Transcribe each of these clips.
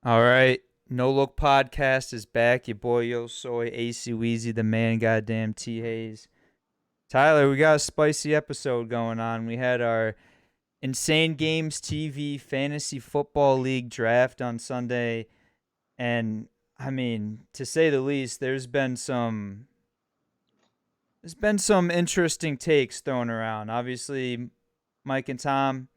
All right. No Look Podcast is back. Your boy Yo Soy, ACWeezy, the man, goddamn T Hayes. Tyler, we got a spicy episode going on. We had our Insane Games TV Fantasy Football League draft on Sunday. And I mean, to say the least, there's been some interesting takes thrown around. Obviously, Mike and Tom,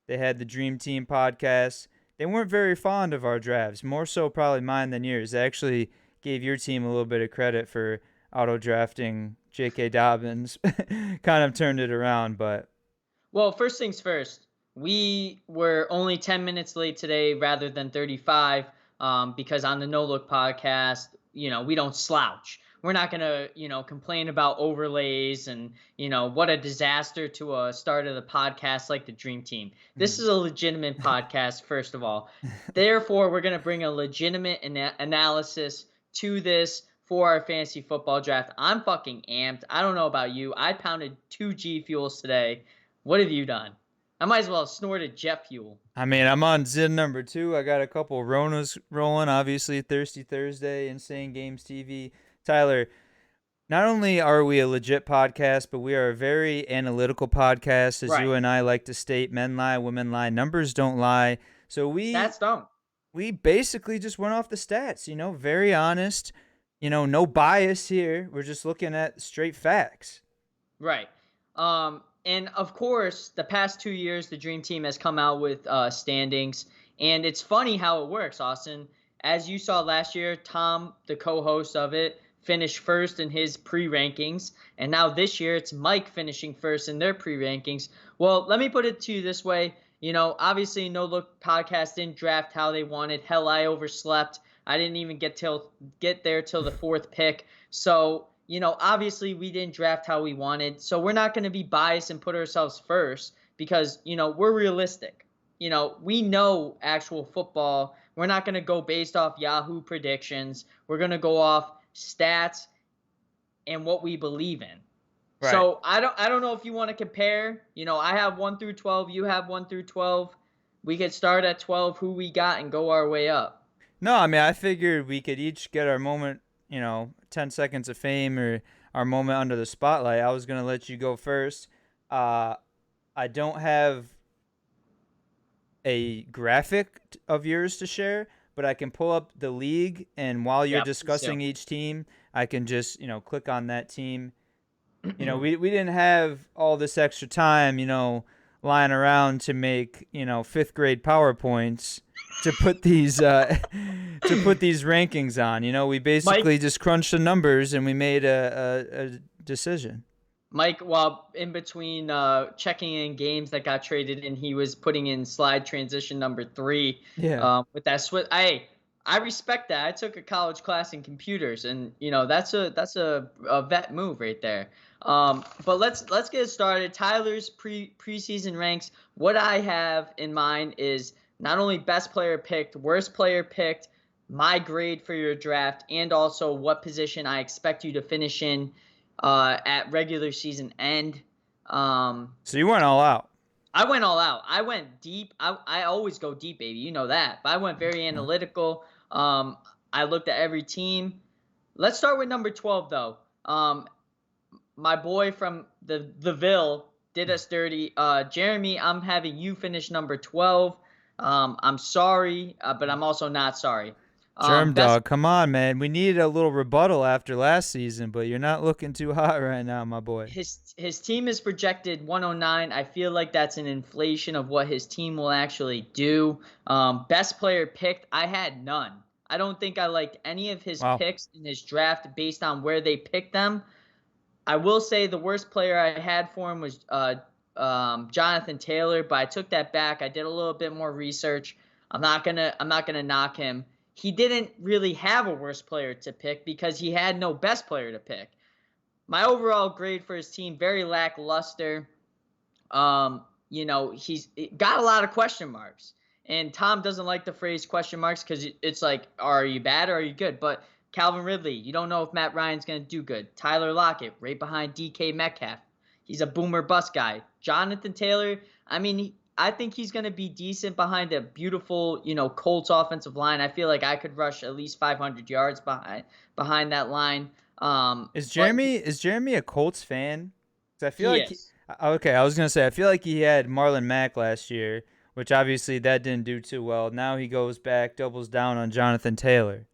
they had the Dream Team podcast. They weren't very fond of our drafts, more so probably mine than yours. They actually gave your team a little bit of credit for auto drafting J.K. Dobbins. Kind of turned it around, but Well, first things first, we were only 10 minutes late today rather than 35 because on the No Look podcast, we don't slouch. We're not going to, complain about overlays and, what a disaster to a start of the podcast like the Dream Team. This is a legitimate podcast, first of all. Therefore, we're going to bring a legitimate analysis to this for our fantasy football draft. I'm fucking amped. I don't know about you. I pounded 2G fuels today. What have you done? I might as well have snorted jet fuel. I mean, I'm on Zin number 2. I got a couple Ronas rolling. Obviously, Thirsty Thursday, Insane Games TV. Tyler, not only are we a legit podcast, but we are a very analytical podcast, as you Right. and I like to state. Men lie, women lie, numbers don't lie. So we That's dumb. we basically just went off the stats, very honest, no bias here. We're just looking at straight facts. Right. And of course, the past 2 years, the Dream Team has come out with standings. And it's funny how it works, Austin. As you saw last year, Tom, the co-host of it, finished first in his pre-rankings. And now this year, it's Mike finishing first in their pre-rankings. Well, let me put it to you this way. Obviously, No Look Podcast didn't draft how they wanted. Hell, I overslept. I didn't even get there till the fourth pick. So, obviously we didn't draft how we wanted. So we're not going to be biased and put ourselves first because, we're realistic. We know actual football. We're not going to go based off Yahoo predictions. We're going to go off stats and what we believe in. Right. So I don't know if you want to compare. I have 1 through 12. You have 1 through 12. We could start at 12, who we got, and go our way up. No, I mean, I figured we could each get our moment, 10 seconds of fame or our moment under the spotlight. I was going to let you go first. I don't have a graphic of yours to share, but I can pull up the league, and while you're Yeah, please do. discussing each team, I can just, click on that team. We didn't have all this extra time, lying around to make, fifth grade PowerPoints to put these rankings on. We basically Mike, just crunched the numbers and we made a decision. Mike, while in between checking in games that got traded in, he was putting in slide transition number 3 Yeah. with that Swift. I respect that. I took a college class in computers, and that's a vet move right there. But let's get started. Tyler's preseason ranks. What I have in mind is not only best player picked, worst player picked, my grade for your draft, and also what position I expect you to finish in at regular season end. So you went all out. I went all out. I went deep. I always go deep, baby. You know that. But I went very analytical. I looked at every team. Let's start with number 12, though. My boy from the Ville did us dirty. Jeremy, I'm having you finish number 12. I'm sorry, but I'm also not sorry. Germ Best dog, come on, man. We needed a little rebuttal after last season, but you're not looking too hot right now, my boy. his team is projected 109. I feel like that's an inflation of what his team will actually do. Best player picked, I had none. I don't think I liked any of his Wow. picks in his draft based on where they picked them. I will say the worst player I had for him was Jonathan Taylor, but I took that back. I did a little bit more research. I'm not gonna knock him. He didn't really have a worst player to pick because he had no best player to pick. My overall grade for his team, very lackluster. He's got a lot of question marks. And Tom doesn't like the phrase question marks because it's like, are you bad or are you good? But Calvin Ridley, you don't know if Matt Ryan's going to do good. Tyler Lockett, right behind DK Metcalf. He's a boomer bust guy. Jonathan Taylor, I mean, I think he's going to be decent behind a beautiful, Colts offensive line. I feel like I could rush at least 500 yards behind that line. Is But Jeremy a Colts fan? 'Cause I feel he like is. okay, I was gonna say I feel like he had Marlon Mack last year, which obviously that didn't do too well. Now he goes back, doubles down on Jonathan Taylor.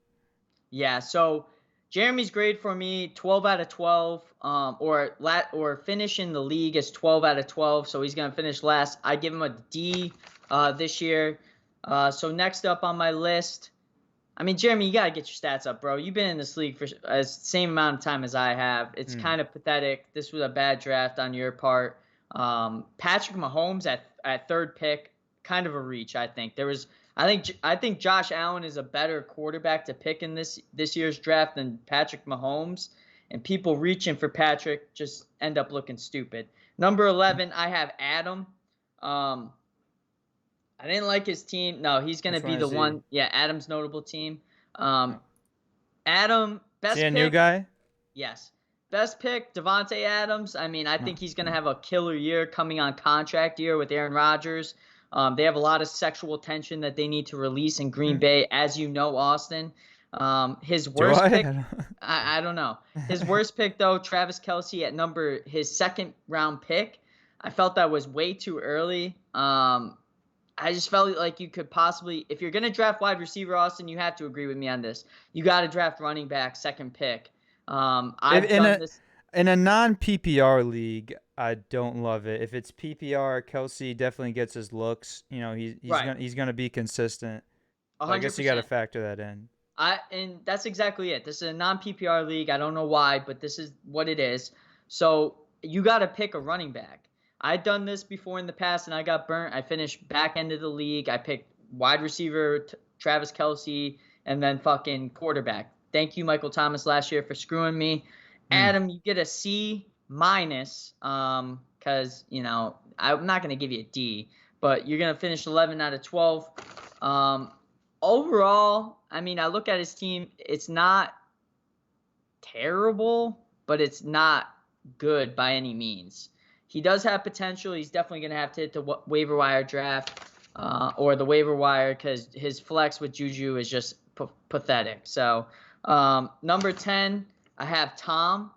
Yeah, so Jeremy's grade for me 12 out of 12, or finish in the league as 12 out of 12, so he's gonna finish last. I give him a D this year. So next up on my list, I mean, Jeremy, you gotta get your stats up, bro. You've been in this league for as same amount of time as I have. It's kind of pathetic. This was a bad draft on your part. Patrick Mahomes at third pick, kind of a reach, I think. I think Josh Allen is a better quarterback to pick in this year's draft than Patrick Mahomes, and people reaching for Patrick just end up looking stupid. Number 11, I have Adam. I didn't like his team. No, he's going to be the one. Yeah, Adam's notable team. Adam, best pick. Is he a new guy? Yes. Best pick, Davante Adams. I mean, I think he's going to have a killer year coming on contract year with Aaron Rodgers. They have a lot of sexual tension that they need to release in Green Bay, as you know, Austin. His worst pick, I don't know. His worst pick, though, Travis Kelsey at his second round pick. I felt that was way too early. I just felt like you could possibly, if you're going to draft wide receiver, Austin, you have to agree with me on this. You got to draft running back, second pick. I've done this. In a non-PPR league, I don't love it. If it's PPR, Kelsey definitely gets his looks. He's gonna be consistent. 100%. I guess you got to factor that in. And that's exactly it. This is a non-PPR league. I don't know why, but this is what it is. So you got to pick a running back. I've done this before in the past, and I got burnt. I finished back end of the league. I picked wide receiver Travis Kelsey, and then fucking quarterback. Thank you, Michael Thomas, last year for screwing me. Adam, you get a C minus, because I'm not gonna give you a D, but you're gonna finish 11 out of 12. Overall, I mean, I look at his team. It's not terrible, but it's not good by any means. He does have potential. He's definitely going to have to hit the waiver wire draft or the waiver wire because his flex with Juju is just pathetic. So number 10, I have Tom.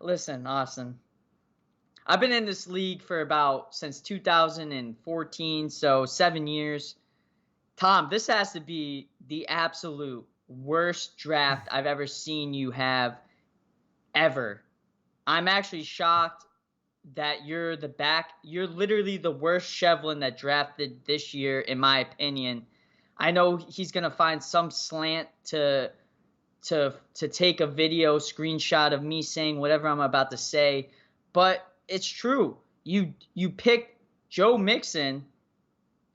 Listen, Austin. I've been in this league since 2014, so 7 years. Tom, this has to be the absolute worst draft I've ever seen you have ever. I'm actually shocked that you're literally the worst Shevlin that drafted this year, in my opinion. I know he's gonna find some slant to take a video screenshot of me saying whatever I'm about to say, but it's true. You picked Joe Mixon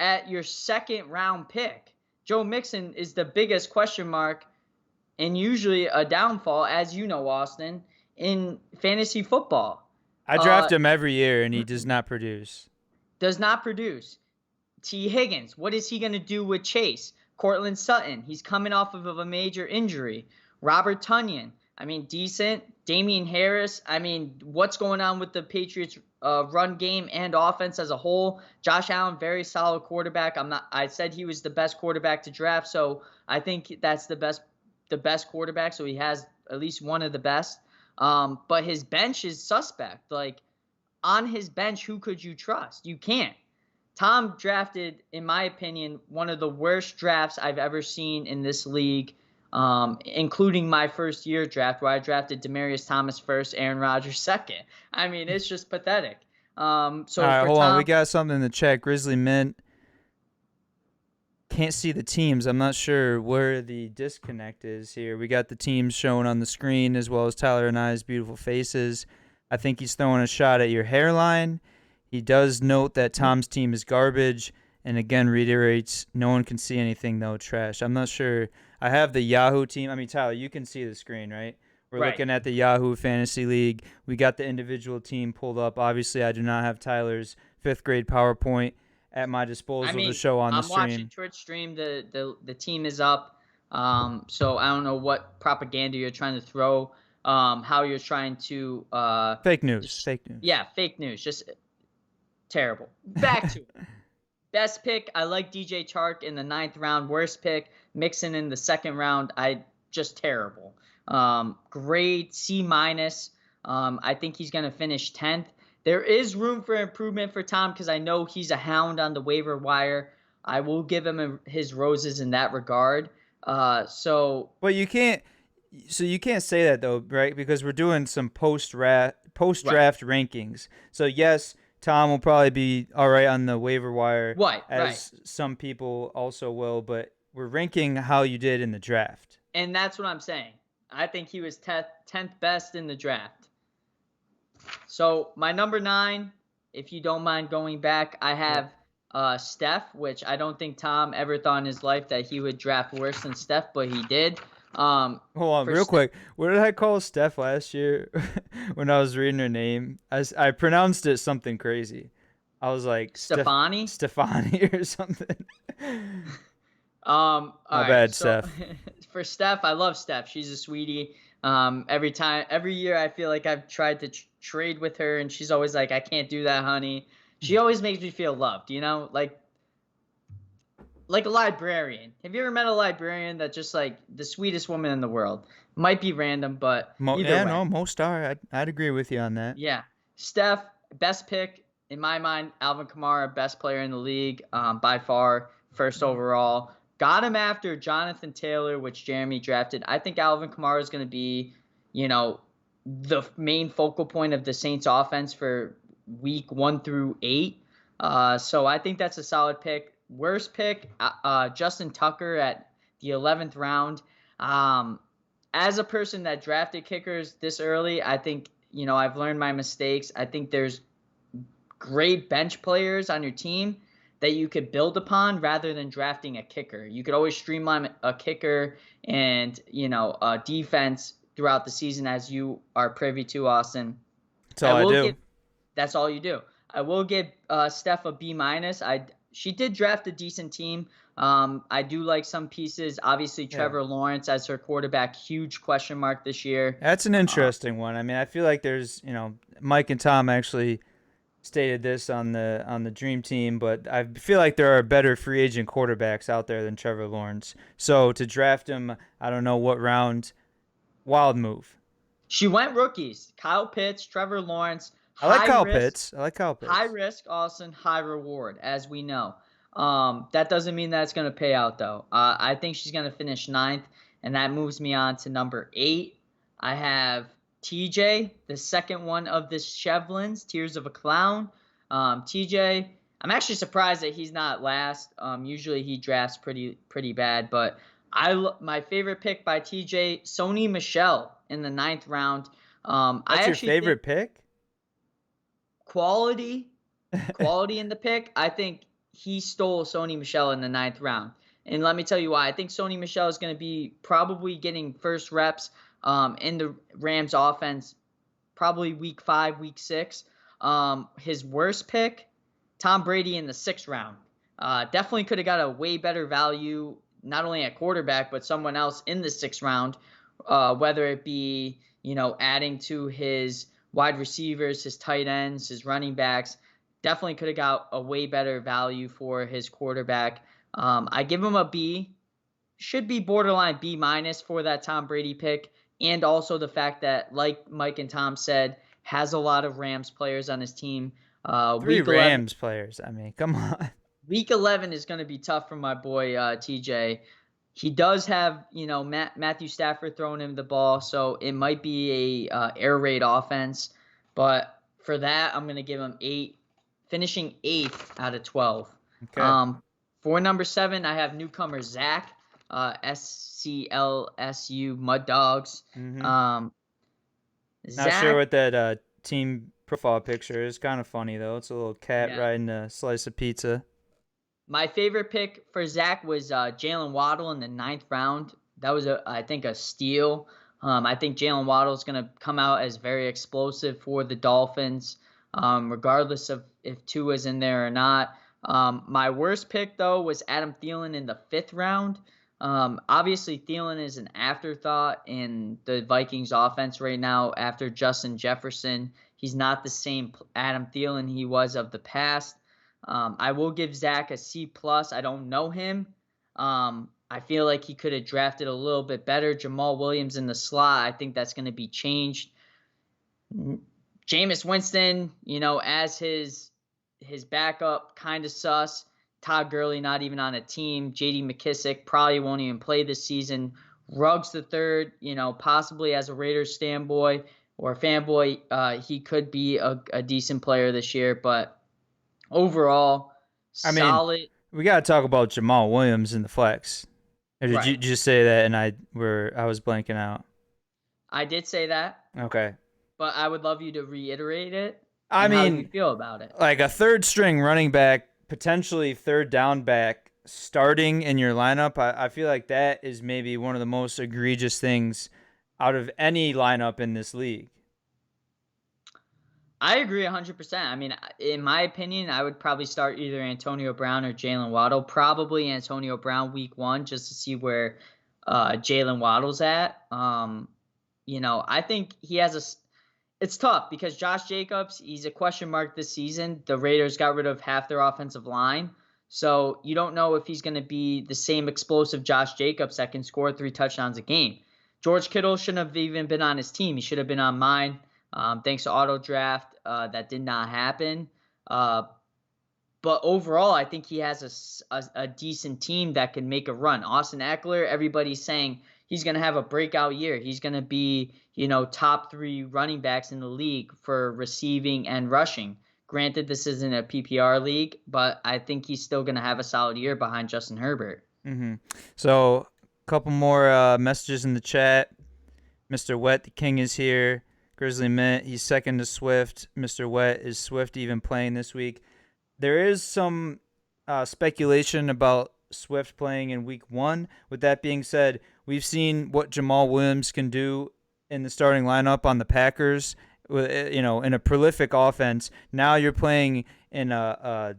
at your second round pick. Joe Mixon is the biggest question mark and usually a downfall, as you know, Austin, in fantasy football. I draft him every year, and he does not produce. Does not produce. T. Higgins, what is he going to do with Chase? Cortland Sutton, he's coming off of a major injury. Robert Tonyan, I mean, decent. Damien Harris, I mean, what's going on with the Patriots' run game and offense as a whole? Josh Allen, very solid quarterback. I said he was the best quarterback to draft, so I think that's the best quarterback, so he has at least one of the best. But his bench is suspect. Like, on his bench, who could you trust? You can't. Tom drafted, in my opinion, one of the worst drafts I've ever seen in this league, including my first year draft where I drafted Demaryius Thomas first, Aaron Rodgers second. I mean, it's just pathetic. So all right, hold on. We got something in the chat. Grizzly Mint. Can't see the teams. I'm not sure where the disconnect is here. We got the teams shown on the screen as well as Tyler and I's beautiful faces. I think he's throwing a shot at your hairline. He does note that Tom's team is garbage and again reiterates no one can see anything, though. Trash. I'm not sure. I have the Yahoo team. I mean, Tyler, you can see the screen, right? We're looking at the Yahoo Fantasy League. We got the individual team pulled up. Obviously, I do not have Tyler's 5th grade PowerPoint at my disposal to show on the stream. I'm watching Twitch stream. The team is up. So I don't know what propaganda you're trying to throw. How you're trying to fake news. Fake news. Yeah, fake news. Just Terrible. Back to it. Best pick, I like DJ Chark in the 9th round. Worst pick, Mixon in the 2nd round. Just terrible. Grade C minus. I think he's going to finish 10th. There is room for improvement for Tom because I know he's a hound on the waiver wire. I will give him his roses in that regard. But you can't. So you can't say that though, right? Because we're doing some post-draft rankings. So yes, Tom will probably be all right on the waiver wire, as some people also will. But we're ranking how you did in the draft. And that's what I'm saying. I think he was 10th best in the draft. So my number 9, if you don't mind going back, I have Steph, which I don't think Tom ever thought in his life that he would draft worse than Steph, but he did. Hold on, real quick. What did I call Steph last year when I was reading her name? I pronounced it something crazy. I was like Stefani or something. My bad, Steph. For Steph, I love Steph. She's a sweetie. Every year I feel like I've tried to trade with her, and she's always like, "I can't do that, honey." She always makes me feel loved, like a librarian. Have you ever met a librarian that's just like the sweetest woman in the world? Might be random, but either way. No, most are. I'd agree with you on that. Yeah. Steph, best pick in my mind. Alvin Kamara, best player in the league, by far, first overall. Got him after Jonathan Taylor, which Jeremy drafted. I think Alvin Kamara is going to be, the main focal point of the Saints offense for week 1 through 8. So I think that's a solid pick. Worst pick, Justin Tucker at the 11th round. As a person that drafted kickers this early, I think, I've learned my mistakes. I think there's great bench players on your team that you could build upon rather than drafting a kicker. You could always streamline a kicker and, a defense throughout the season, as you are privy to, Austin. That's all I do. That's all you do. I will give Steph a B minus. She did draft a decent team. I do like some pieces. Obviously, Trevor Lawrence as her quarterback, huge question mark this year. That's an interesting one. I mean, I feel like there's, Mike and Tom actually stated this on the Dream Team, but I feel like there are better free agent quarterbacks out there than Trevor Lawrence. So to draft him, I don't know what round. Wild move. She went rookies. Kyle Pitts, Trevor Lawrence. I like Kyle Pitts. High risk, Austin. High reward, as we know. That doesn't mean that it's going to pay out, though. I think she's going to finish 9th, and that moves me on to number 8. I have TJ, the second one of the Shevlins, Tears of a Clown. TJ, I'm actually surprised that he's not last. Usually he drafts pretty bad, but my favorite pick by TJ, Sony Michel in the 9th round. That's your favorite pick? Quality in the pick. I think he stole Sony Michel in the 9th round. And let me tell you why. I think Sony Michel is going to be probably getting first reps in the Rams offense probably week 5, week 6. His worst pick, Tom Brady in the 6th round. Definitely could have got a way better value, not only at quarterback, but someone else in the 6th round, whether it be, adding to his wide receivers, his tight ends, his running backs. Definitely could have got a way better value for his quarterback. I give him a B. Should be borderline B minus for that Tom Brady pick. And also the fact that, like Mike and Tom said, has a lot of Rams players on his team. 3 Rams players. I mean, come on. Week 11 is going to be tough for my boy TJ. He does have, Matthew Stafford throwing him the ball, so it might be a air raid offense. But for that, I'm going to give him 8, finishing 8th out of 12. Okay. For number 7, I have newcomer Zach, SCLSU Mud Dogs. Mm-hmm. Not Not sure what that team profile picture is. Kind of funny, though. It's a little cat riding a slice of pizza. My favorite pick for Zach was Jalen Waddle in the 9th round. That was, I think, a steal. I think Jalen Waddle is going to come out as very explosive for the Dolphins, regardless of if Tua's in there or not. My worst pick, though, was Adam Thielen in the 5th round. Obviously, Thielen is an afterthought in the Vikings offense right now after Justin Jefferson He's not the same Adam Thielen he was of the past. I will give Zach a C+. I don't know him. I feel like he could have drafted a little bit better. Jamal Williams in the slot, I think that's going to be changed. Jameis Winston, as his backup, kind of sus. Todd Gurley not even on a team. J.D. McKissick probably won't even play this season. Ruggs the third, possibly as a Raiders fanboy or fanboy, he could be a decent player this year. But overall, solid. We got to talk about Jamal Williams in the flex. Or did you just say that and I was blanking out? I did say that. Okay. But I would love you to reiterate it. How do you feel about it? Like a third string running back, potentially third down back, starting in your lineup, I feel like that is maybe one of the most egregious things out of any lineup in this league. I agree 100%. In my opinion, I would probably start either Antonio Brown or Jalen Waddle. Probably Antonio Brown week 1 just to see where Jalen Waddle's at. I think he has it's tough because Josh Jacobs, he's a question mark this season. The Raiders got rid of half their offensive line. So you don't know if he's going to be the same explosive Josh Jacobs that can score 3 touchdowns a game. George Kittle shouldn't have even been on his team. He should have been on mine. Thanks to auto draft, that did not happen. But overall, I think he has a decent team that can make a run. Austin Eckler, everybody's saying he's going to have a breakout year. He's going to be, top 3 running backs in the league for receiving and rushing. Granted, this isn't a PPR league, but I think he's still going to have a solid year behind Justin Herbert. Mm-hmm. So a couple more messages in the chat. Mr. Wet, the King is here. Grizzly Mint, he's second to Swift. Mr. Wet, is Swift even playing this week? There is some speculation about Swift playing in week 1. With that being said, we've seen what Jamal Williams can do in the starting lineup on the Packers, in a prolific offense. Now you're playing in a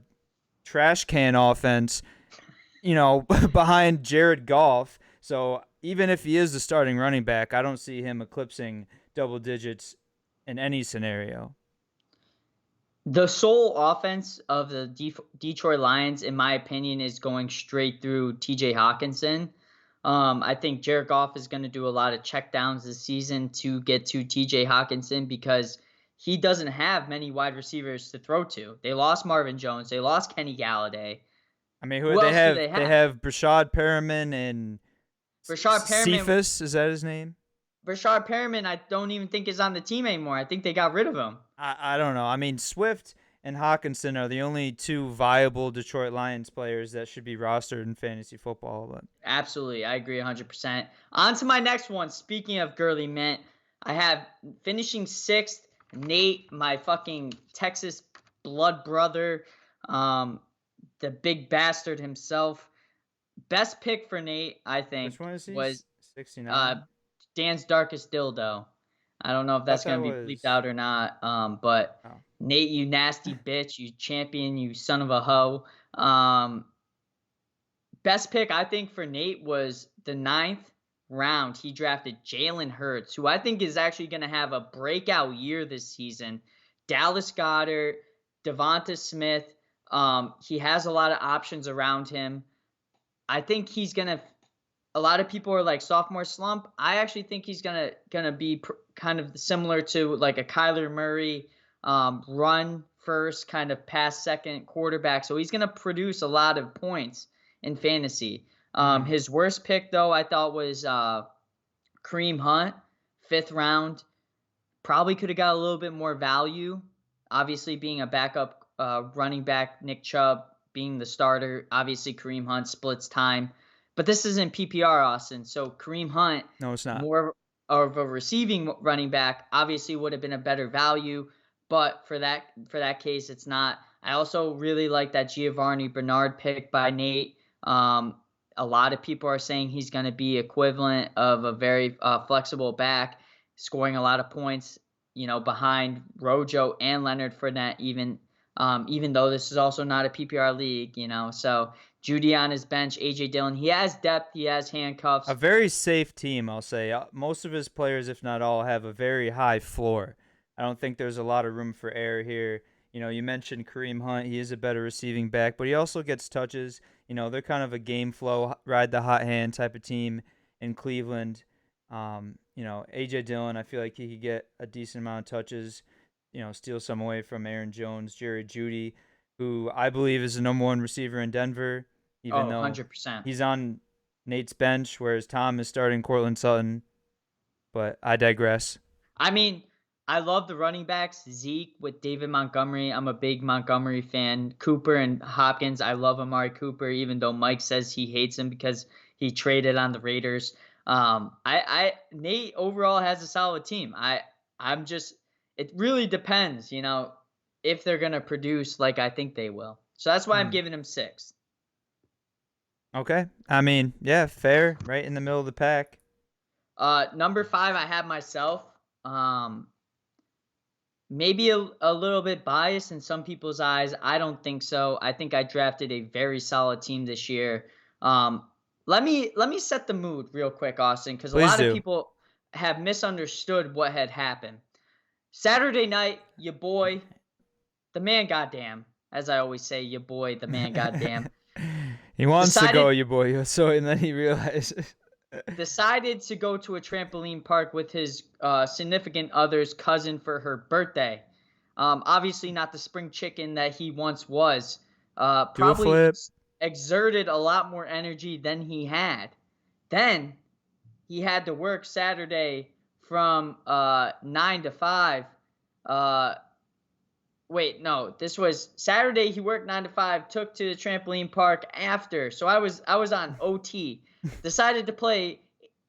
trash can offense, behind Jared Goff. So even if he is the starting running back, I don't see him eclipsing double digits in any scenario. The sole offense of the Detroit Lions, in my opinion, is going straight through TJ Hawkinson. I think Jared Goff is going to do a lot of checkdowns this season to get to TJ Hawkinson because he doesn't have many wide receivers to throw to. They lost Marvin Jones. They lost Kenny Galladay. Who else do they have? They have Brashad Perriman and Cephas. Is that his name? Brashad Perriman, I don't even think is on the team anymore. I think they got rid of him. I don't know. Swift and Hawkinson are the only 2 viable Detroit Lions players that should be rostered in fantasy football. But absolutely, I agree 100%. On to my next one. Speaking of Gurley Mint, I have finishing 6th, Nate, my fucking Texas blood brother, the big bastard himself. Best pick for Nate, I think, which one is he? Was 69. Dan's Darkest Dildo. I don't know if that's going to be bleeped out or not. But Nate, you nasty bitch, you champion, you son of a hoe. Best pick, I think, for Nate was the 9th round. He drafted Jalen Hurts, who I think is actually going to have a breakout year this season. Dallas Goedert, Devonta Smith. He has a lot of options around him. I think he's going to a lot of people are like sophomore slump. I actually think he's gonna be kind of similar to like a Kyler Murray, run first, kind of pass second quarterback. So he's gonna produce a lot of points in fantasy. His worst pick though, I thought was Kareem Hunt, 5th round. Probably could have got a little bit more value. Obviously, being a backup running back, Nick Chubb being the starter. Obviously, Kareem Hunt splits time. But this isn't PPR, Austin. So Kareem Hunt, no, it's not. More of a receiving running back, obviously would have been a better value. But for that case, it's not. I also really like that Giovarni Bernard pick by Nate. A lot of people are saying he's going to be equivalent of a very flexible back, scoring a lot of points, behind Rojo and Leonard Fournette, even though this is also not a PPR league, So Judy on his bench, A.J. Dillon. He has depth. He has handcuffs. A very safe team, I'll say. Most of his players, if not all, have a very high floor. I don't think there's a lot of room for error here. You mentioned Kareem Hunt. He is a better receiving back, but he also gets touches. They're kind of a game flow, ride the hot hand type of team in Cleveland. A.J. Dillon, I feel like he could get a decent amount of touches, steal some away from Aaron Jones, Jerry Jeudy, who I believe is the number one receiver in Denver, even Oh, though 100%. he's on Nate's bench, whereas Tom is starting Cortland Sutton. But I digress. I mean, I love the running backs. Zeke with David Montgomery. I'm a big Montgomery fan. Cooper and Hopkins. I love Amari Cooper, even though Mike says he hates him because he traded on the Raiders. Nate overall has a solid team. I'm just, it really depends, if they're gonna produce like I think they will. So that's why I'm giving him 6. Okay. I mean, yeah, fair. Right in the middle of the pack. Number 5, I have myself. Maybe a little bit biased in some people's eyes. I don't think so. I think I drafted a very solid team this year. Let me set the mood real quick, Austin, because a lot of people have misunderstood what had happened. Saturday night, your boy, the man goddamn, as I always say, your boy, the man goddamn. He wants to go, your boy, so and then he realizes. Decided to go to a trampoline park with his significant other's cousin for her birthday. Obviously not the spring chicken that he once was. Probably exerted a lot more energy than he had. Then he had to work Saturday from 9 to 5. Wait, no, this was Saturday. He worked 9 to 5, took to the trampoline park after. So I was on OT. Decided to play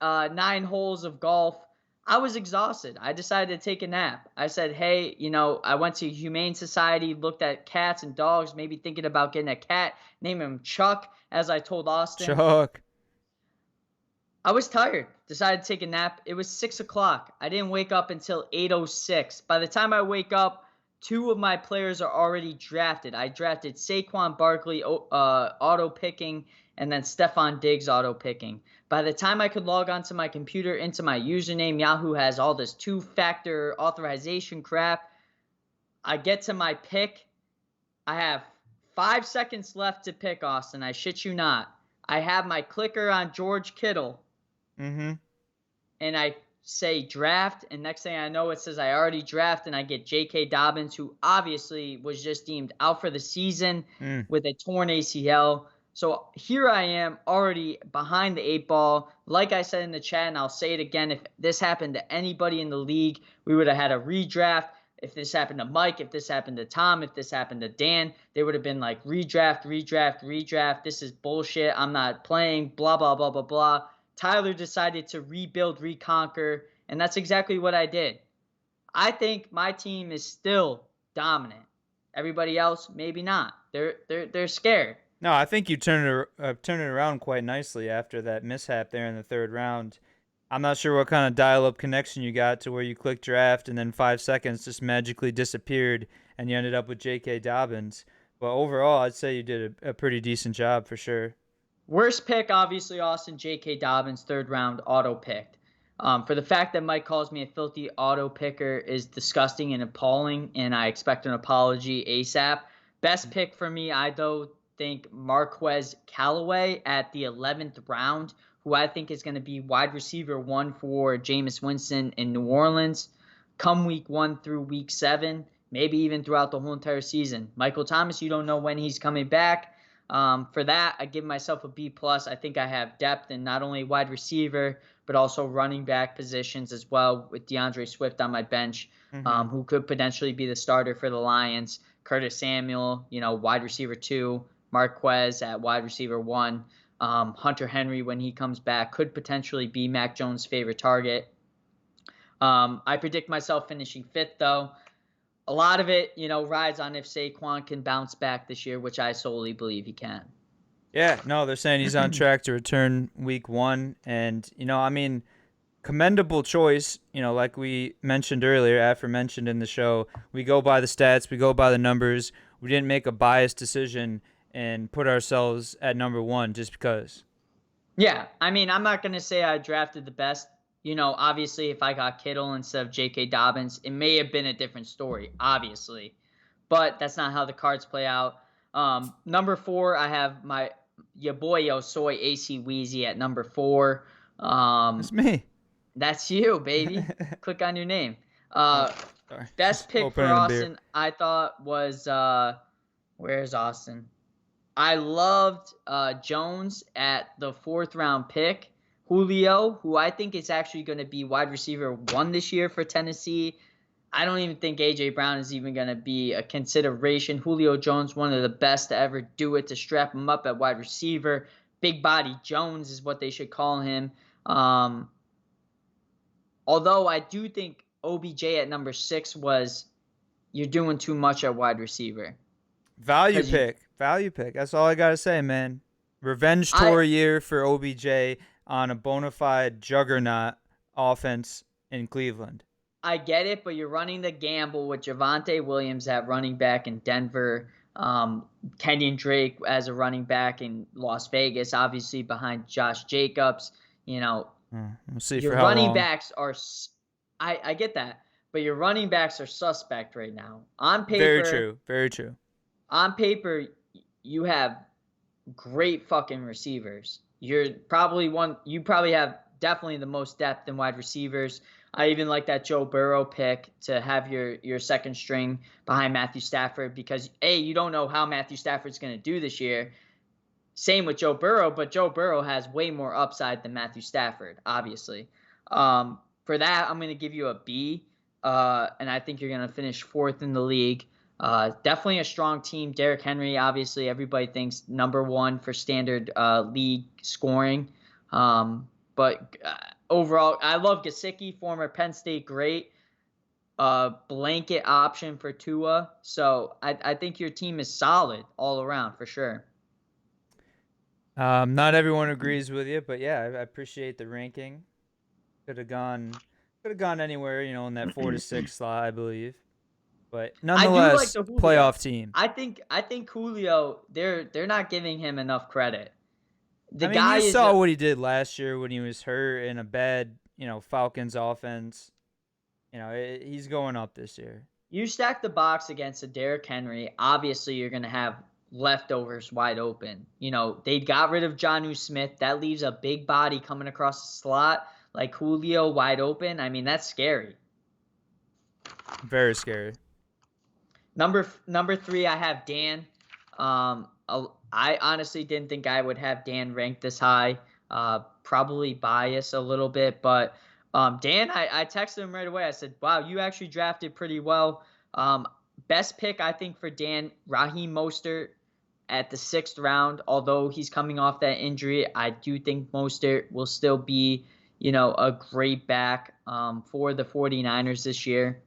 9 holes of golf. I was exhausted. I decided to take a nap. I said, hey, I went to Humane Society, looked at cats and dogs, maybe thinking about getting a cat, name him Chuck, as I told Austin. Chuck. I was tired. Decided to take a nap. It was 6 o'clock. I didn't wake up until 8:06. By the time I wake up, 2 of my players are already drafted. I drafted Saquon Barkley auto-picking, and then Stephon Diggs auto-picking. By the time I could log onto my computer into my username, Yahoo has all this 2-factor authorization crap. I get to my pick. I have 5 seconds left to pick, Austin. I shit you not. I have my clicker on George Kittle. Mm-hmm. And I say draft, and next thing I know, it says I already draft, and I get J.K. Dobbins, who obviously was just deemed out for the season with a torn ACL. So here I am already behind the 8 ball. Like I said in the chat, and I'll say it again, if this happened to anybody in the league, we would have had a redraft. If this happened to Mike, if this happened to Tom, if this happened to Dan, they would have been like redraft. This is bullshit. I'm not playing, blah, blah, blah, blah, blah. Tyler decided to rebuild, reconquer, and that's exactly what I did. I think my team is still dominant. Everybody else, maybe not. They're scared. No, I think you turned it around quite nicely after that mishap there in the 3rd round. I'm not sure what kind of dial-up connection you got to where you clicked draft and then 5 seconds just magically disappeared and you ended up with J.K. Dobbins. But overall, I'd say you did a pretty decent job for sure. Worst pick, obviously, Austin, J.K. Dobbins, 3rd round, auto-picked. For the fact that Mike calls me a filthy auto-picker is disgusting and appalling, and I expect an apology ASAP. Best pick for me, I think Marquez Callaway at the 11th round, who I think is going to be wide receiver 1 for Jameis Winston in New Orleans. Come week 1 through week 7, maybe even throughout the whole entire season. Michael Thomas, you don't know when he's coming back. For that, I give myself a B+. I think I have depth in not only wide receiver, but also running back positions as well, with Deandre Swift on my bench, who could potentially be the starter for the Lions. Curtis Samuel, wide receiver 2. Marquez at wide receiver 1. Hunter Henry, when he comes back, could potentially be Mac Jones' favorite target. I predict myself finishing 5th, though. A lot of it, rides on if Saquon can bounce back this year, which I solely believe he can. Yeah, no, they're saying he's on track to return week 1. And, commendable choice. Like we mentioned earlier, aforementioned in the show, we go by the stats, we go by the numbers. We didn't make a biased decision and put ourselves at number 1 just because. Yeah, I'm not going to say I drafted the best Obviously, if I got Kittle instead of J.K. Dobbins, it may have been a different story, obviously. But that's not how the cards play out. Number 4, I have your boy Yo Soy ACWeezy at number 4. That's me. That's you, baby. Click on your name. Sorry. Best Just pick for opening a beer. Austin, I thought, was where's Austin? I loved Jones at the 4th round pick. Julio, who I think is actually going to be wide receiver 1 this year for Tennessee. I don't even think A.J. Brown is even going to be a consideration. Julio Jones, one of the best to ever do it, to strap him up at wide receiver. Big body Jones is what they should call him. Although I do think OBJ at number 6 you're doing too much at wide receiver. Value pick. That's all I got to say, man. Revenge tour year for OBJ on a bona fide juggernaut offense in Cleveland. I get it, but you're running the gamble with Javonte Williams at running back in Denver, Kenyan Drake as a running back in Las Vegas, obviously behind Josh Jacobs. We'll see your for how running long. backs are. I get that, but your running backs are suspect right now. On paper, Very true. On paper, you have great fucking receivers. You probably have definitely the most depth in wide receivers. I even like that Joe Burrow pick to have your second string behind Matthew Stafford because, A, you don't know how Matthew Stafford's going to do this year. Same with Joe Burrow, but Joe Burrow has way more upside than Matthew Stafford, obviously. For that, I'm going to give you a B, and I think you're going to finish 4th in the league. Definitely a strong team. Derrick Henry, obviously, everybody thinks number 1 for standard league scoring. But overall, I love Gesicki, former Penn State great. Blanket option for Tua. So I think your team is solid all around for sure. Not everyone agrees with you, but yeah, I appreciate the ranking. Could have gone anywhere, in that 4 to 6 slot, I believe. But nonetheless, I do like playoff team. I think Julio, they're not giving him enough credit. You saw what he did last year when he was hurt in a bad, Falcons offense. He's going up this year. You stack the box against a Derrick Henry, obviously you're going to have leftovers wide open. They got rid of Jonnu Smith. That leaves a big body coming across the slot like Julio wide open. I mean, that's scary. Very scary. Number 3, I have Dan. I honestly didn't think I would have Dan ranked this high. Probably biased a little bit, but Dan, I texted him right away. I said, wow, you actually drafted pretty well. Best pick, I think, for Dan, Raheem Mostert at the 6th round. Although he's coming off that injury, I do think Mostert will still be, a great back for the 49ers this year.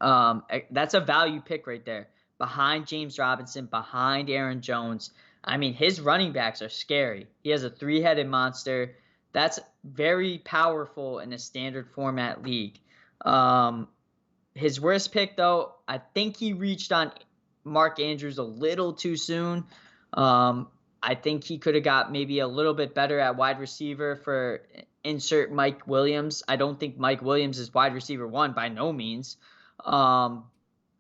That's a value pick right there. Behind James Robinson, behind Aaron Jones. I mean, his running backs are scary. He has a 3-headed monster. That's very powerful in a standard format league. His worst pick, though, I think he reached on Mark Andrews a little too soon. I think he could have got maybe a little bit better at wide receiver for insert Mike Williams. I don't think Mike Williams is wide receiver 1 by no means.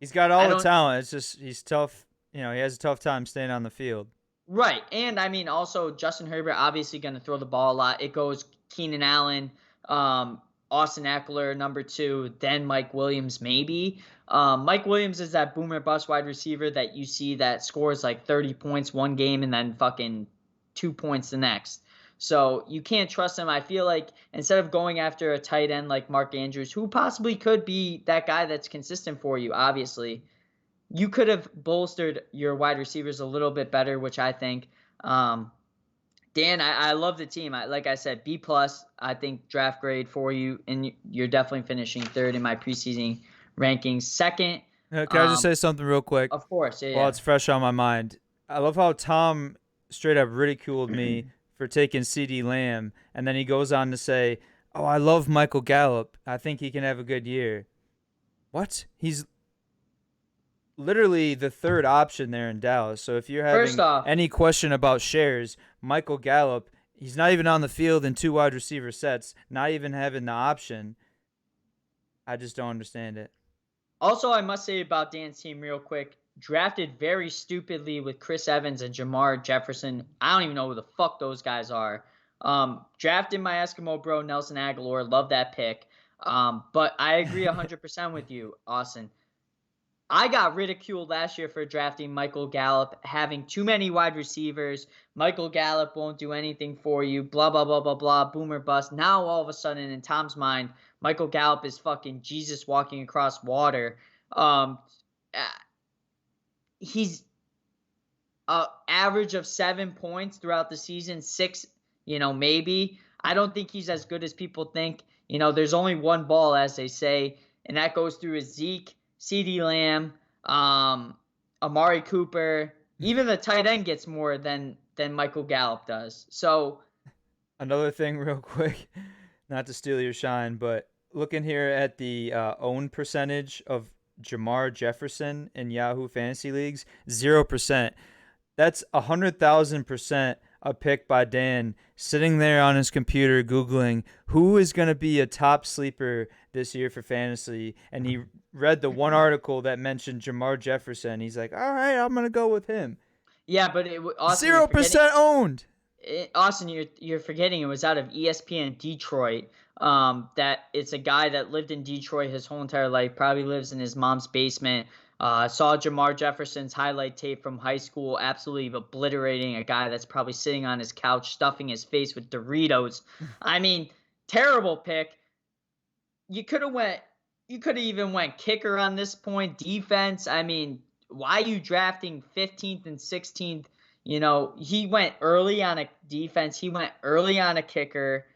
He's got all the talent. It's just he's tough. He has a tough time staying on the field. Right. And, I mean, also Justin Herbert obviously going to throw the ball a lot. It goes Keenan Allen, Austin Eckler, number 2, then Mike Williams maybe. Mike Williams is that boomer bust wide receiver that you see that scores like 30 points one game and then fucking 2 points the next. So you can't trust him. I feel like instead of going after a tight end like Mark Andrews, who possibly could be that guy that's consistent for you, obviously, you could have bolstered your wide receivers a little bit better, which I think. Dan, I love the team. Like I said, B+, I think draft grade for you, and you're definitely finishing 3rd in my preseason rankings. 2nd. Can I just say something real quick? Of course, yeah. While it's fresh on my mind. I love how Tom straight up ridiculed me for taking CeeDee Lamb, and then he goes on to say, oh, I love Michael Gallup. I think he can have a good year. What? He's literally the 3rd option there in Dallas. So if you're having any question about shares, Michael Gallup He's not even on the field in 2 wide receiver sets, not even having the option. I just don't understand it. Also, I must say about Dan's team real quick, drafted very stupidly with Chris Evans and Jamar Jefferson. I don't even know who the fuck those guys are. Drafted my Eskimo bro, Nelson Aguilar. Love that pick. But I agree 100% with you, Austin. I got ridiculed last year for drafting Michael Gallup, having too many wide receivers. Michael Gallup won't do anything for you, blah, blah, blah, blah, blah, boomer bust. Now, all of a sudden, in Tom's mind, Michael Gallup is fucking Jesus walking across water. Uh, he's average of 7 points throughout the season, 6, maybe. I don't think he's as good as people think. There's only one ball, as they say, and that goes through his Zeke, CeeDee Lamb, Amari Cooper. Even the tight end gets more than Michael Gallup does. So another thing real quick, not to steal your shine, but looking here at the own percentage of Jamar Jefferson in Yahoo Fantasy Leagues, 0%. That's 100,000% a pick by Dan, sitting there on his computer Googling who is going to be a top sleeper this year for fantasy. And he read the one article that mentioned Jamar Jefferson. He's like, all right, I'm going to go with him. Yeah, but Austin, 0% owned. Austin, you're forgetting it was out of ESPN Detroit. That it's a guy that lived in Detroit his whole entire life, probably lives in his mom's basement. Saw Jamar Jefferson's highlight tape from high school, absolutely obliterating a guy that's probably sitting on his couch, stuffing his face with Doritos. I mean, terrible pick. You could have even went kicker on this point, defense. I mean, why are you drafting 15th and 16th? He went early on a defense. He went early on a kicker.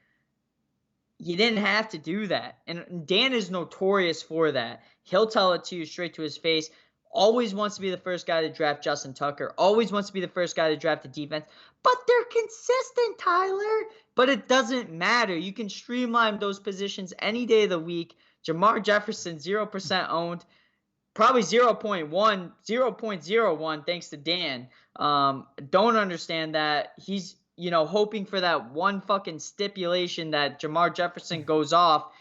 You didn't have to do that. And Dan is notorious for that. He'll tell it to you straight to his face. Always wants to be the first guy to draft Justin Tucker. Always wants to be the first guy to draft the defense. But they're consistent, Tyler. But it doesn't matter. You can streamline those positions any day of the week. Jamar Jefferson, 0% owned. Probably 0.01 thanks to Dan. Don't understand that. He's hoping for that one fucking stipulation that Jamar Jefferson goes off,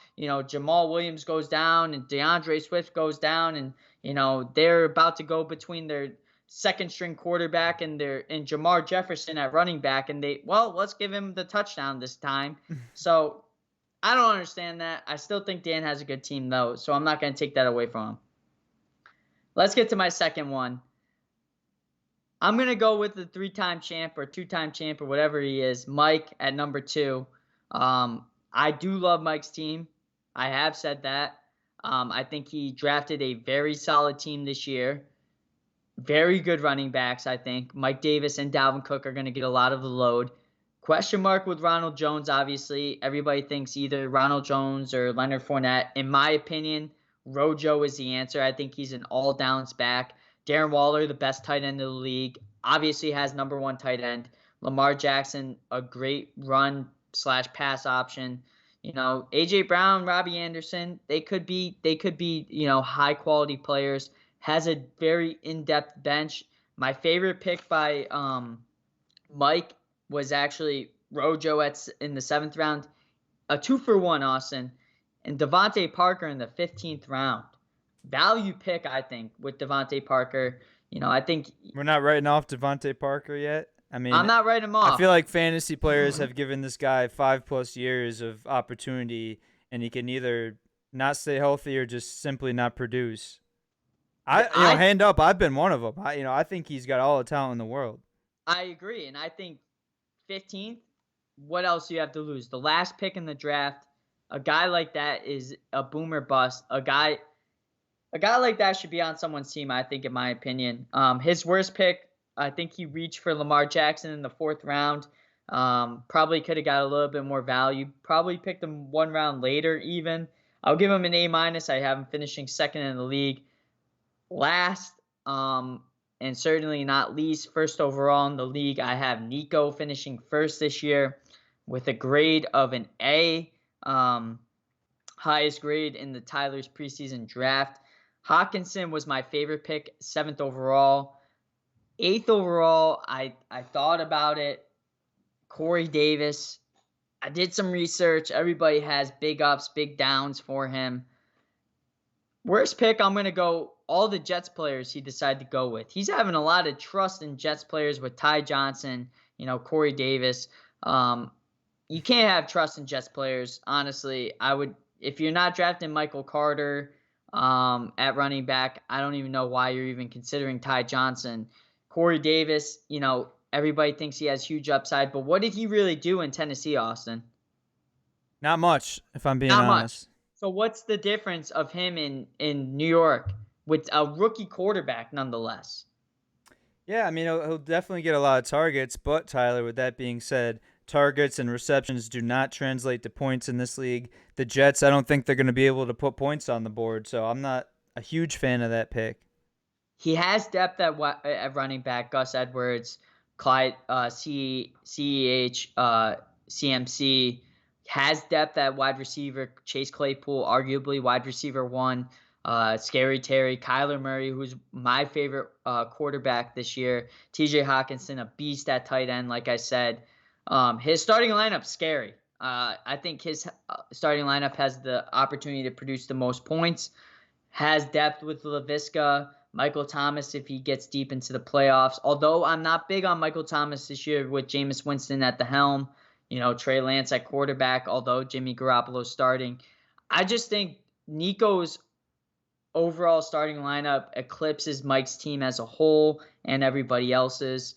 Jamal Williams goes down and Deandre Swift goes down, and they're about to go between their second string quarterback and Jamar Jefferson at running back, and let's give him the touchdown this time. So I don't understand that. I still think Dan has a good team though, so I'm not going to take that away from him. Let's get to my second one. I'm going to go with the 3-time champ or 2-time champ or whatever he is, Mike at number 2. I do love Mike's team. I have said that. I think he drafted a very solid team this year. Very good running backs, I think. Mike Davis and Dalvin Cook are going to get a lot of the load. Question mark with Ronald Jones, obviously. Everybody thinks either Ronald Jones or Leonard Fournette. In my opinion, Rojo is the answer. I think he's an all-downs back. Darren Waller, the best tight end in the league, obviously has number 1 tight end. Lamar Jackson, a great run/pass option. AJ Brown, Robbie Anderson, they could be high quality players. Has a very in-depth bench. My favorite pick by Mike was actually Rojo in the 7th round. A 2-for-1, Austin, and Devontae Parker in the 15th round. Value pick, I think, with Devontae Parker. I think we're not writing off Devontae Parker yet. I mean, I'm not writing him off. I feel like fantasy players have given this guy 5+ years of opportunity, and he can either not stay healthy or just simply not produce. Hand up, I've been one of them. I think he's got all the talent in the world. I agree, and I think 15th. What else do you have to lose? The last pick in the draft. A guy like that is a boomer bust. A guy like that should be on someone's team, I think, in my opinion. His worst pick, I think he reached for Lamar Jackson in the 4th round. Probably could have got a little bit more value. Probably picked him 1 round later even. I'll give him an A-. I have him finishing 2nd in the league. Last, and certainly not least, 1st overall in the league, I have Nico finishing 1st this year with a grade of an A. Highest grade in the Tyler's preseason draft. Hawkinson was my favorite pick, 7th overall. 8th overall, I thought about it. Corey Davis. I did some research. Everybody has big ups, big downs for him. Worst pick, I'm going to go all the Jets players he decided to go with. He's having a lot of trust in Jets players with Ty Johnson, Corey Davis. You can't have trust in Jets players. Honestly, if you're not drafting Michael Carter at running back, I don't even know why you're even considering Ty Johnson. Corey Davis, everybody thinks he has huge upside, but what did he really do in Tennessee, Austin? Not much, if I'm being Not honest. much. So what's the difference of him in New York with a rookie quarterback nonetheless? Yeah, I mean, he'll definitely get a lot of targets, but Tyler, with that being said, targets and receptions do not translate to points in this league. The Jets, I don't think they're going to be able to put points on the board, so I'm not a huge fan of that pick. He has depth at running back. Gus Edwards, Clyde, CEH, CMC has depth at wide receiver. Chase Claypool, arguably wide receiver 1. Scary Terry, Kyler Murray, who's my favorite quarterback this year. TJ Hawkinson, a beast at tight end, like I said. His starting lineup's scary. I think his starting lineup has the opportunity to produce the most points. Has depth with LaVisca, Michael Thomas if he gets deep into the playoffs. Although I'm not big on Michael Thomas this year with Jameis Winston at the helm. Trey Lance at quarterback, although Jimmy Garoppolo's starting. I just think Nico's overall starting lineup eclipses Mike's team as a whole and everybody else's.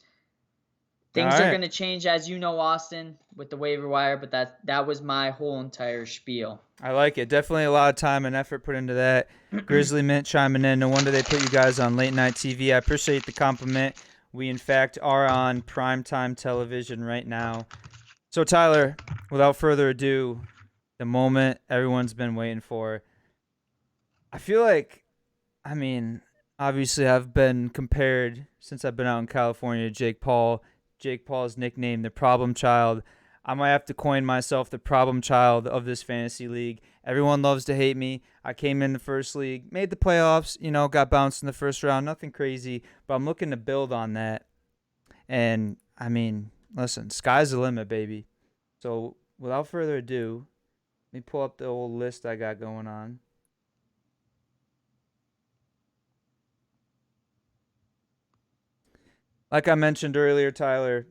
Things are going to change, as you know, Austin, with the waiver wire, but that was my whole entire spiel. I like it. Definitely a lot of time and effort put into that. Grizzly Mint chiming in. No wonder they put you guys on late night TV. I appreciate the compliment. We, in fact, are on primetime television right now. So, Tyler, without further ado, the moment everyone's been waiting for. I feel like, obviously I've been compared since I've been out in California to Jake Paul. Jake Paul's nicknamed the problem child. I might have to coin myself the problem child of this fantasy league. Everyone loves to hate me. I came in the first league, made the playoffs, got bounced in the first round. Nothing crazy, but I'm looking to build on that. And, listen, sky's the limit, baby. So, without further ado, let me pull up the old list I got going on. Like I mentioned earlier, Tyler,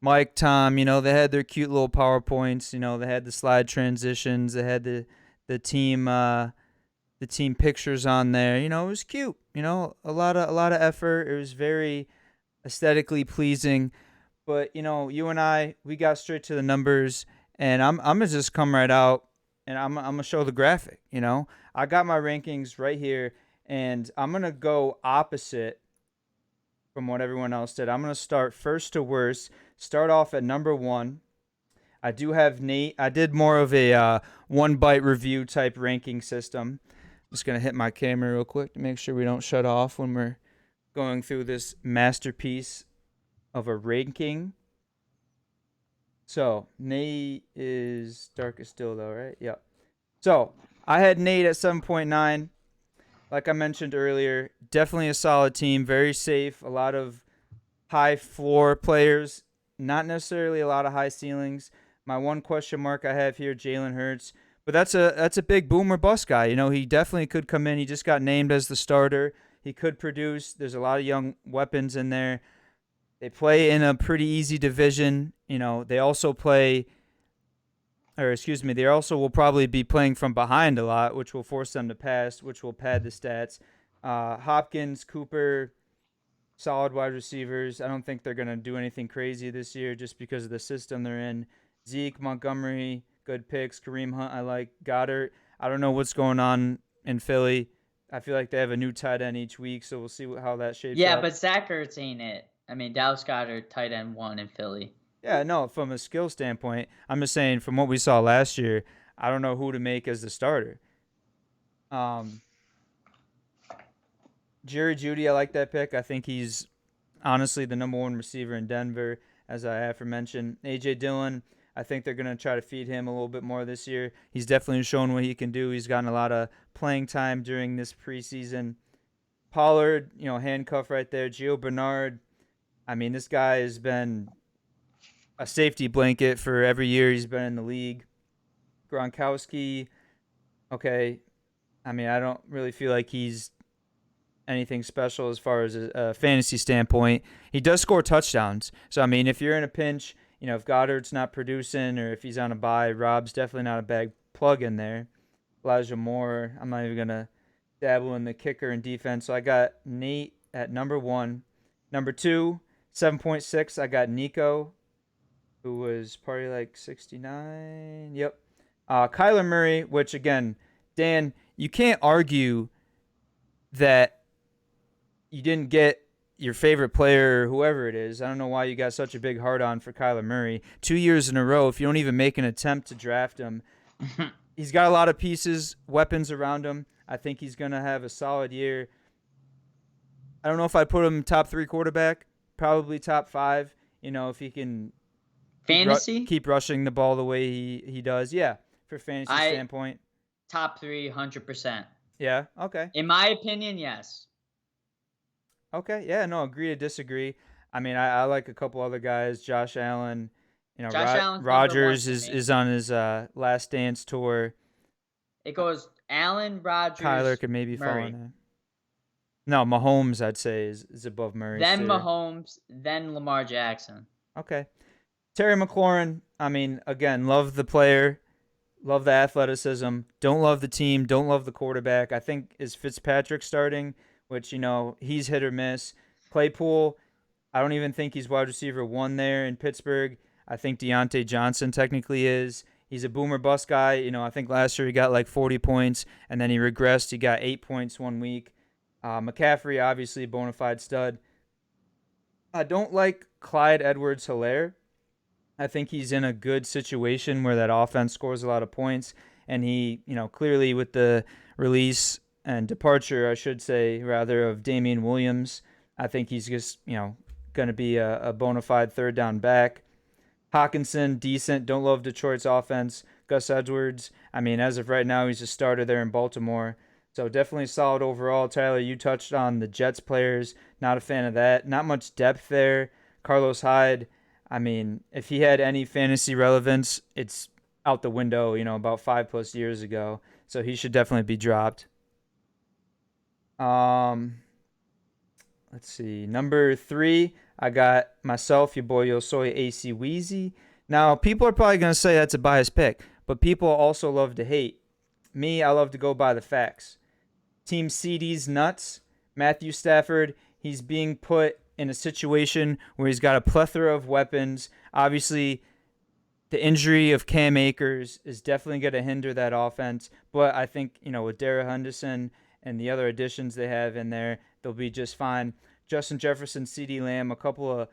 Mike, Tom, they had their cute little PowerPoints. They had the slide transitions. They had the team pictures on there. It was cute. A lot of effort. It was very aesthetically pleasing. But you and I, we got straight to the numbers, and I'm gonna just come right out, and I'm gonna show the graphic. I got my rankings right here, and I'm gonna go opposite from what everyone else did. I'm going to start first to worst. Start off at number 1. I do have Nate. I did more of a one-bite review type ranking system. Just going to hit my camera real quick to make sure we don't shut off when we're going through this masterpiece of a ranking. So, Nate is darkest still, though, right? Yep. So, I had Nate at 7.9. Like I mentioned earlier, definitely a solid team, very safe, a lot of high floor players, not necessarily a lot of high ceilings. My one question mark I have here, Jalen Hurts, but that's a big boom or bust guy. He definitely could come in. He just got named as the starter. He could produce. There's a lot of young weapons in there. They play in a pretty easy division. They also will probably be playing from behind a lot, which will force them to pass, which will pad the stats. Hopkins, Cooper, solid wide receivers. I don't think they're going to do anything crazy this year just because of the system they're in. Zeke, Montgomery, good picks. Kareem Hunt, I like. Goddard, I don't know what's going on in Philly. I feel like they have a new tight end each week, so we'll see how that shapes up. Yeah, but Zach Ertz ain't it. Dallas Goedert, tight end 1 in Philly. Yeah, no, from a skill standpoint, I'm just saying from what we saw last year, I don't know who to make as the starter. Jerry Jeudy, I like that pick. I think he's honestly the number 1 receiver in Denver, as I aforementioned. A.J. Dillon, I think they're going to try to feed him a little bit more this year. He's definitely shown what he can do. He's gotten a lot of playing time during this preseason. Pollard, handcuff right there. Gio Bernard, this guy has been a safety blanket for every year he's been in the league. Gronkowski, okay. I mean, I don't really feel like he's anything special as far as a fantasy standpoint. He does score touchdowns. So, I mean, if you're in a pinch, if Goddard's not producing or if he's on a bye, Rob's definitely not a bad plug in there. Elijah Moore, I'm not even going to dabble in the kicker and defense. So I got Nate at number 1. Number 2, 7.6, I got Nico, who was probably like 69. Yep. Kyler Murray, which again, Dan, you can't argue that you didn't get your favorite player or whoever it is. I don't know why you got such a big heart on for Kyler Murray. 2 years in a row, if you don't even make an attempt to draft him, he's got a lot of pieces, weapons around him. I think he's going to have a solid year. I don't know if I'd put him top 3 quarterback, probably top 5, if he can fantasy keep rushing the ball the way he does. Yeah, for fantasy standpoint. Top 3, 100%. Yeah, okay. In my opinion, yes. Okay, yeah, no, agree to disagree. I mean, I like a couple other guys. Josh Allen, Rodgers is on his last dance tour. It goes Allen, Rodgers, Kyler could maybe Murray. fall in there. No, Mahomes, I'd say, is above Murray. Then Mahomes, then Lamar Jackson. Okay. Terry McLaurin, I mean, again, love the player, love the athleticism, don't love the team, don't love the quarterback. I think is Fitzpatrick starting, which, he's hit or miss. Claypool, I don't even think he's wide receiver 1 there in Pittsburgh. I think Deontay Johnson technically is. He's a boomer bust guy. I think last year he got like 40 points, and then he regressed. He got 8 points 1 week. McCaffrey, obviously a bona fide stud. I don't like Clyde Edwards-Helaire. I think he's in a good situation where that offense scores a lot of points, and he, clearly with the release and departure, I should say, rather, of Damien Williams, I think he's just, going to be a bona fide third down back. Hawkinson, decent. Don't love Detroit's offense. Gus Edwards, I mean, as of right now, he's a starter there in Baltimore. So definitely solid overall. Tyler, you touched on the Jets players. Not a fan of that. Not much depth there. Carlos Hyde, I mean, if he had any fantasy relevance, it's out the window, about 5+ years ago. So he should definitely be dropped. Let's see. Number 3, I got myself, your boy Yosoi ACWeezy. Now, people are probably going to say that's a biased pick, but people also love to hate. Me, I love to go by the facts. Team CD's nuts. Matthew Stafford, he's being put in a situation where he's got a plethora of weapons. Obviously, the injury of Cam Akers is definitely going to hinder that offense. But I think, with Darrell Henderson and the other additions they have in there, they'll be just fine. Justin Jefferson, CeeDee Lamb, a couple of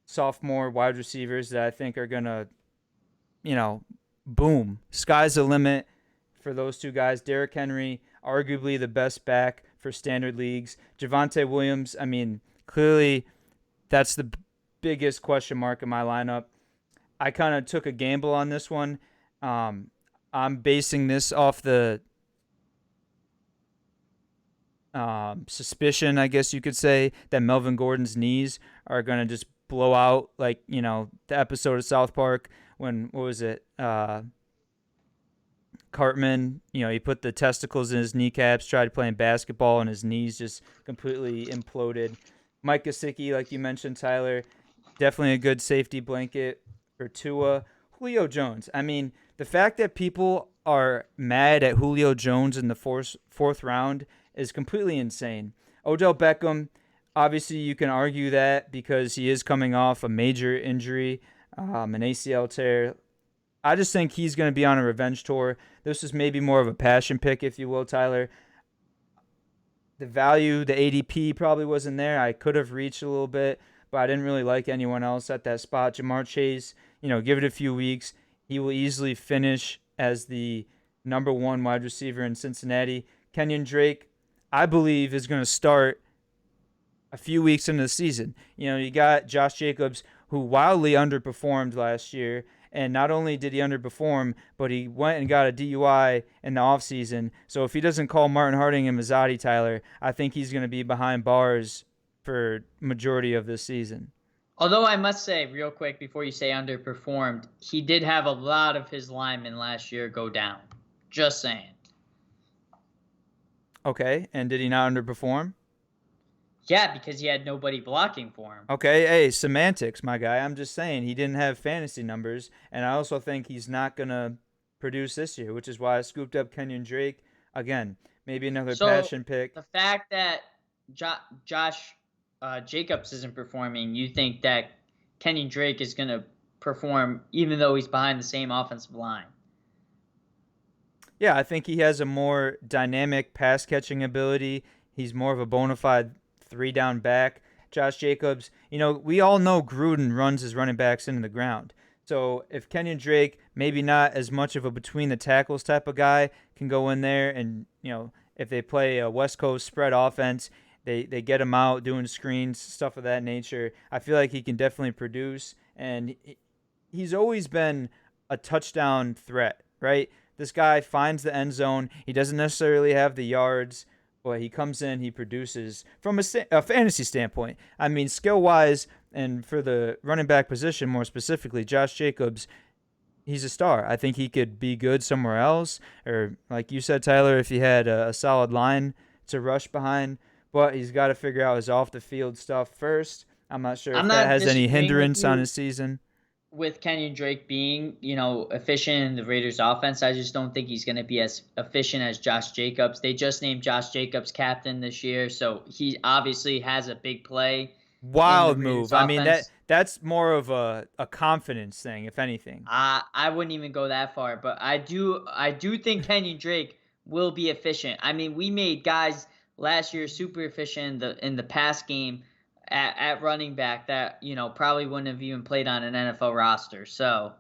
sophomore wide receivers that I think are going to, boom. Sky's the limit for those 2 guys. Derrick Henry, arguably the best back for standard leagues. Javonte Williams, I mean, clearly that's the biggest question mark in my lineup. I kind of took a gamble on this one. I'm basing this off the suspicion, I guess you could say, that Melvin Gordon's knees are going to just blow out like, the episode of South Park when, what was it, Cartman, he put the testicles in his kneecaps, tried playing basketball, and his knees just completely imploded. Mike Gesicki, like you mentioned, Tyler, definitely a good safety blanket for Tua. Julio Jones, I mean, the fact that people are mad at Julio Jones in the fourth round is completely insane. Odell Beckham, obviously you can argue that because he is coming off a major injury, an ACL tear. I just think he's going to be on a revenge tour. This is maybe more of a passion pick, if you will, Tyler. The value, the ADP probably wasn't there. I could have reached a little bit, but I didn't really like anyone else at that spot. Jamar Chase, give it a few weeks. He will easily finish as the number 1 wide receiver in Cincinnati. Kenyan Drake, I believe, is going to start a few weeks into the season. You got Josh Jacobs, who wildly underperformed last year. And not only did he underperform, but he went and got a DUI in the offseason. So if he doesn't call Martin Harding and Mazzotti, Tyler, I think he's going to be behind bars for majority of this season. Although I must say, real quick, before you say underperformed, he did have a lot of his linemen last year go down. Just saying. Okay, and did he not underperform? Yeah, because he had nobody blocking for him. Okay, hey, semantics, my guy. I'm just saying he didn't have fantasy numbers, and I also think he's not gonna produce this year, which is why I scooped up Kenyan Drake again. Maybe another So passion pick. the fact that Josh Jacobs isn't performing, you think that Kenyan Drake is going to perform even though he's behind the same offensive line? Yeah, I think he has a more dynamic pass catching ability. He's more of a bona fide 3 down back. Josh Jacobs, we all know Gruden runs his running backs into the ground. So if Kenyon Drake, maybe not as much of a between the tackles type of guy, can go in there and, if they play a West Coast spread offense, they get him out doing screens, stuff of that nature. I feel like he can definitely produce, and he's always been a touchdown threat, right? This guy finds the end zone. He doesn't necessarily have the yards, but he comes in, he produces from a fantasy standpoint. I mean, skill wise, and for the running back position more specifically, Josh Jacobs, he's a star. I think he could be good somewhere else, or like you said, Tyler, if he had a solid line to rush behind. But he's got to figure out his off the field stuff first. I'm not sure I'm if that not has any disagreeing with hindrance on you his season. with Kenyon Drake being, efficient in the Raiders offense. I just don't think he's going to be as efficient as Josh Jacobs. They just named Josh Jacobs captain this year, so he obviously has a big play in the Wild Raiders move. I mean offense. that's more of a confidence thing, if anything. I wouldn't even go that far, but I do think Kenyon Drake will be efficient. I mean, we made guys last year super efficient in the pass game at running back that probably wouldn't have even played on an NFL roster. So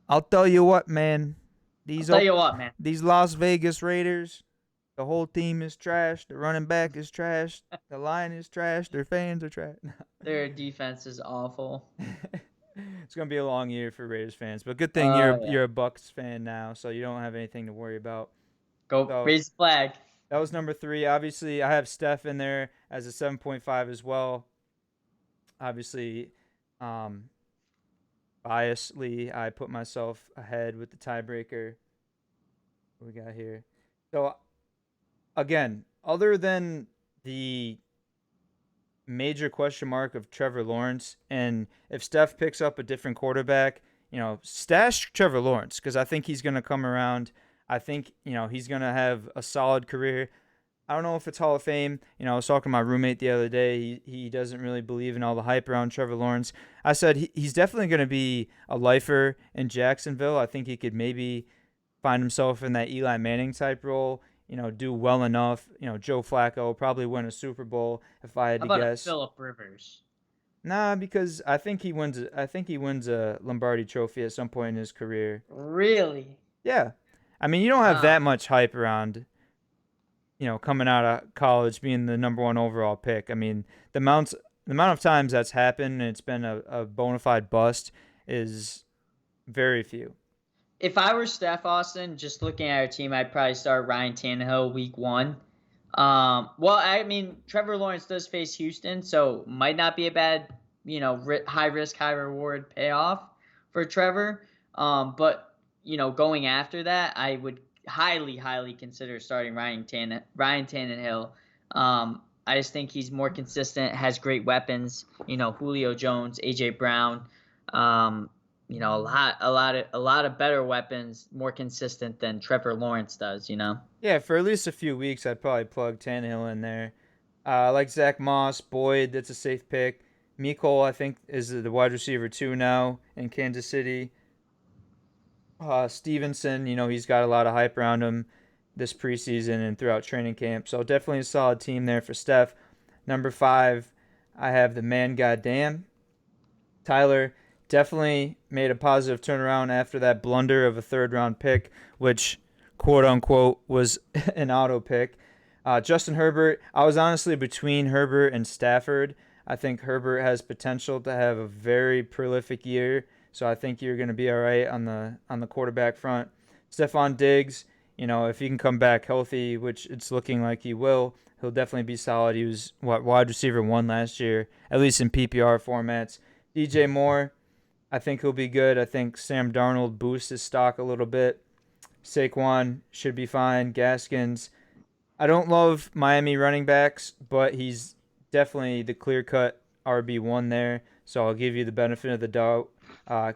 I'll tell you what, man. I'll These tell you what, man, these Las Vegas Raiders, the whole team is trash. The running back is trash. The line is trash. Their fans are trash. their defense is awful. It's gonna be a long year for Raiders fans, but good thing Oh yeah, you're a Bucks fan now, so you don't have anything to worry about. go So raise the flag. that was number 3. Obviously, I have Steph in there as a 7.5 as well. Obviously, um, biasly, I put myself ahead with the tiebreaker. What we got here? So again, other than the major question mark of Trevor Lawrence, and if Steph picks up a different quarterback, stash Trevor Lawrence because I think he's going to come around. I think, he's going to have a solid career. I don't know if it's Hall of Fame. I was talking to my roommate the other day. He doesn't really believe in all the hype around Trevor Lawrence. I said he's definitely going to be a lifer in Jacksonville. I think he could maybe find himself in that Eli Manning type role, do well enough. Joe Flacco will probably win a Super Bowl if I had How to about a guess. Phillip Rivers? Nah, because I think he wins. I think he wins a Lombardi Trophy at some point in his career. Really? Yeah, I mean you don't have Wow. that much hype around. Coming out of college, being the number 1 overall pick. I mean the amount of times that's happened and it's been a bona fide bust is very few. If I were Steph Austin, just looking at our team, I'd probably start Ryan Tannehill week 1. Well, I mean, Trevor Lawrence does face Houston, so might not be a bad, high risk, high reward payoff for Trevor. But going after that, I would highly, highly consider starting Ryan Tannehill. I just think he's more consistent, has great weapons. Julio Jones, AJ Brown. Um, a lot of better weapons, more consistent than Trevor Lawrence does. Yeah, for at least a few weeks, I'd probably plug Tannehill in there. Like Zach Moss, Boyd, that's a safe pick. Mecole, I think, is the wide receiver 2 now in Kansas City. Stevenson, he's got a lot of hype around him this preseason and throughout training camp. So definitely a solid team there for Steph. Number 5, I have the man goddamn. Tyler definitely made a positive turnaround after that blunder of a 3rd-round pick, which quote unquote was an auto pick. Justin Herbert, I was honestly between Herbert and Stafford. I think Herbert has potential to have a very prolific year, so I think you're going to be all right on the quarterback front. Stephon Diggs, if he can come back healthy, which it's looking like he will, he'll definitely be solid. He was wide receiver 1 last year, at least in PPR formats. DJ Moore, I think he'll be good. I think Sam Darnold boosts his stock a little bit. Saquon should be fine. Gaskins, I don't love Miami running backs, but he's definitely the clear-cut RB1 there, so I'll give you the benefit of the doubt.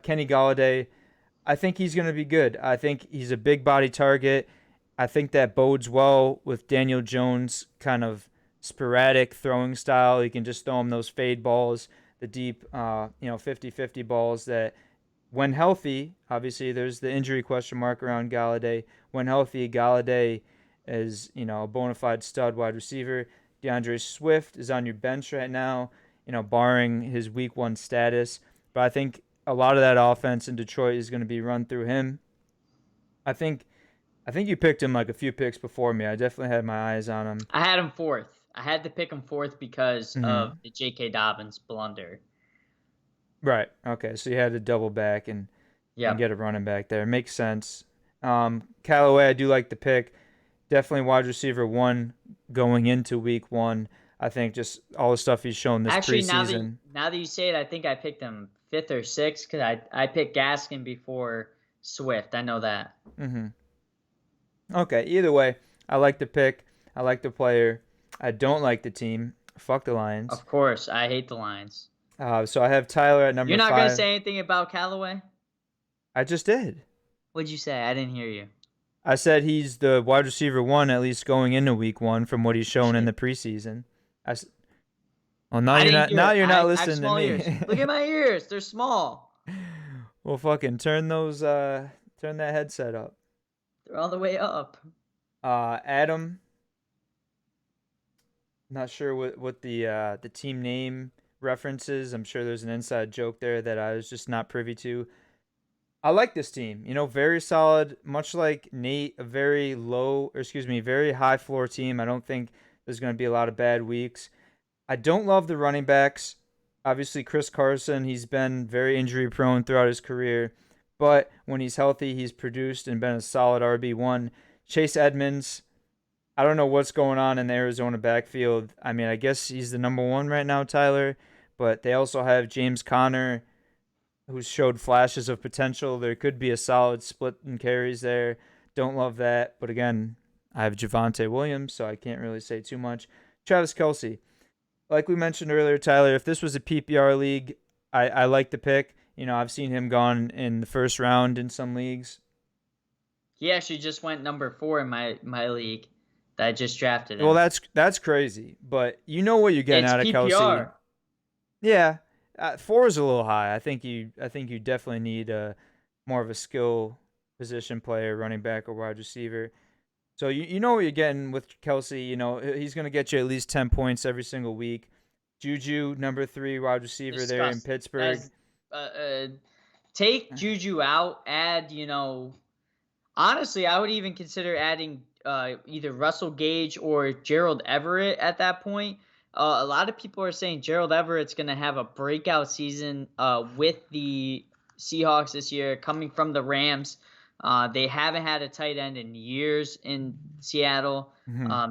Kenny Galladay, I think he's going to be good. I think he's a big body target. I think that bodes well with Daniel Jones' kind of sporadic throwing style. He can just throw him those fade balls, the deep, 50-50 balls that, when healthy, obviously there's the injury question mark around Galladay. When healthy, Galladay is, a bona fide stud wide receiver. Deandre Swift is on your bench right now, barring his week 1 status. But I think a lot of that offense in Detroit is going to be run through him. I think you picked him like a few picks before me. I definitely had my eyes on him. I had him 4th. I had to pick him 4th because of the J.K. Dobbins blunder. Right. Okay. So you had to double back and get a running back there. Makes sense. Callaway, I do like the pick. Definitely wide receiver 1 going into week 1. I think just all the stuff he's shown this preseason. Now that you say it, I think I picked him 5th or 6th because I picked Gaskin before Swift. I know that. Okay. Either way, I like the pick. I like the player. I don't like the team. Fuck the Lions. Of course. I hate the Lions. So I have Tyler at number 5. You're not going to say anything about Callaway? I just did. What'd you say? I didn't hear you. I said he's the wide receiver 1, at least going into week 1 from what he's shown in the preseason. Now you're not listening to me. Ears. Look at my ears. They're small. Well, fucking turn that headset up. They're all the way up. Adam. Not sure what the team name references. I'm sure there's an inside joke there that I was just not privy to. I like this team. Very solid, much like Nate, a very high floor team. I don't think there's going to be a lot of bad weeks. I don't love the running backs. Obviously, Chris Carson, he's been very injury prone throughout his career, but when he's healthy, he's produced and been a solid RB1. Chase Edmonds, I don't know what's going on in the Arizona backfield. I mean, I guess he's the number 1 right now, Tyler, but they also have James Conner, who showed flashes of potential. There could be a solid split in carries there. Don't love that. But again, I have Javonte Williams, so I can't really say too much. Travis Kelsey. Like we mentioned earlier, Tyler, if this was a PPR league, I like the pick. I've seen him gone in the first round in some leagues. He actually just went number 4 in my league that I just drafted him. Well, that's crazy. But you know what you're getting out of PPR. Kelsey. Yeah. 4 is a little high. I think you definitely need more of a skill position player, running back or wide receiver. So you know what you're getting with Kelsey. He's going to get you at least 10 points every single week. Juju, number 3 wide receiver there in Pittsburgh. Take Juju out. Add, honestly, I would even consider adding either Russell Gage or Gerald Everett at that point. A lot of people are saying Gerald Everett's going to have a breakout season with the Seahawks this year, coming from the Rams. They haven't had a tight end in years in Seattle.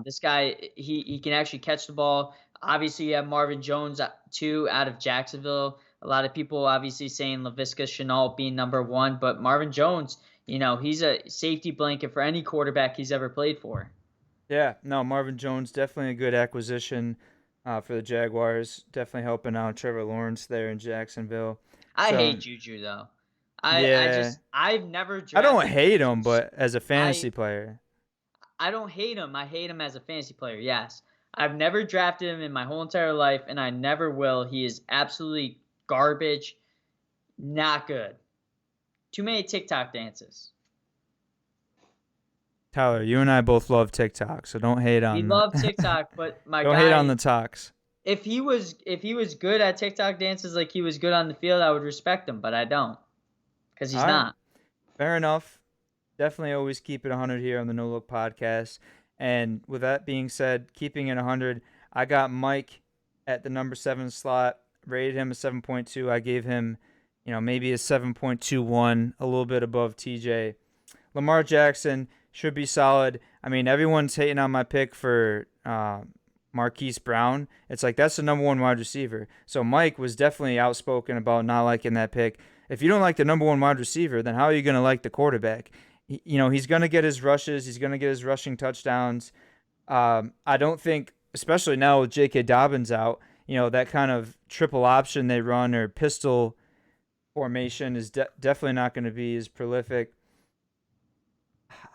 This guy, he can actually catch the ball. Obviously, you have Marvin Jones, too, out of Jacksonville. A lot of people obviously saying Laviska Shenault being number 1, but Marvin Jones, he's a safety blanket for any quarterback he's ever played for. Yeah, no, Marvin Jones, definitely a good acquisition for the Jaguars. Definitely helping out Trevor Lawrence there in Jacksonville. I hate Juju, though. I've never drafted I don't hate him, but as a fantasy player. I don't hate him. I hate him as a fantasy player, yes. I've never drafted him in my whole entire life, and I never will. He is absolutely garbage. Not good. Too many TikTok dances. Tyler, you and I both love TikTok, so don't hate on. We love TikTok, but don't hate on the talks. If he was good at TikTok dances like he was good on the field, I would respect him, but I don't, because he's not. Fair enough. Definitely always keep it 100 here on the No Look Podcast. And with that being said, keeping it 100, I got Mike at the number 7 slot, rated him a 7.2. I gave him, maybe a 7.21, a little bit above TJ. Lamar Jackson should be solid. I mean, everyone's hating on my pick for Marquis Brown. It's like that's the number one wide receiver. So Mike was definitely outspoken about not liking that pick. If you don't like the number one wide receiver, then how are you going to like the quarterback? He's going to get his rushes. He's going to get his rushing touchdowns. I don't think, especially now with J.K. Dobbins out, that kind of triple option they run or pistol formation is definitely not going to be as prolific.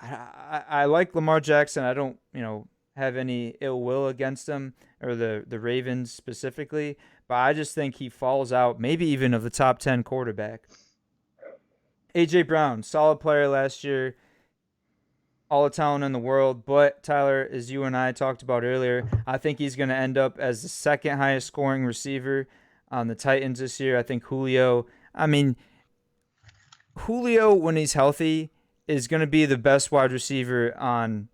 I like Lamar Jackson. I don't, have any ill will against him or the Ravens specifically, but I just think he falls out maybe even of the top 10 quarterback. A.J. Brown, solid player last year, all the talent in the world, but Tyler, as you and I talked about earlier, I think he's going to end up as the second highest scoring receiver on the Titans this year. I think Julio, when he's healthy, is going to be the best wide receiver on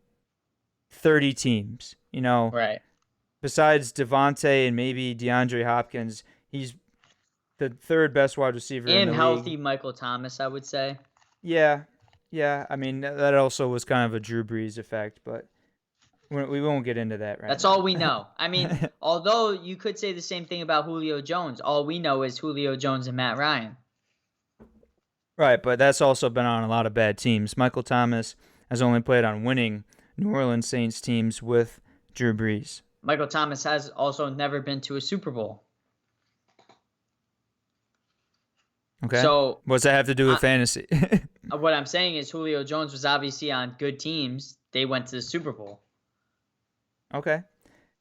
30 teams, Right. Besides Devontae and maybe DeAndre Hopkins, he's the third best wide receiver in the league. And healthy Michael Thomas, I would say. Yeah. I mean, that also was kind of a Drew Brees effect, but we won't get into that right That's now. all we know. I mean, although you could say the same thing about Julio Jones, all we know is Julio Jones and Matt Ryan. Right, but that's also been on a lot of bad teams. Michael Thomas has only played on winning New Orleans Saints teams with Drew Brees. Michael Thomas has also never been to a Super Bowl. Okay. So what's that have to do with fantasy? What I'm saying is Julio Jones was obviously on good teams. They went to the Super Bowl. Okay.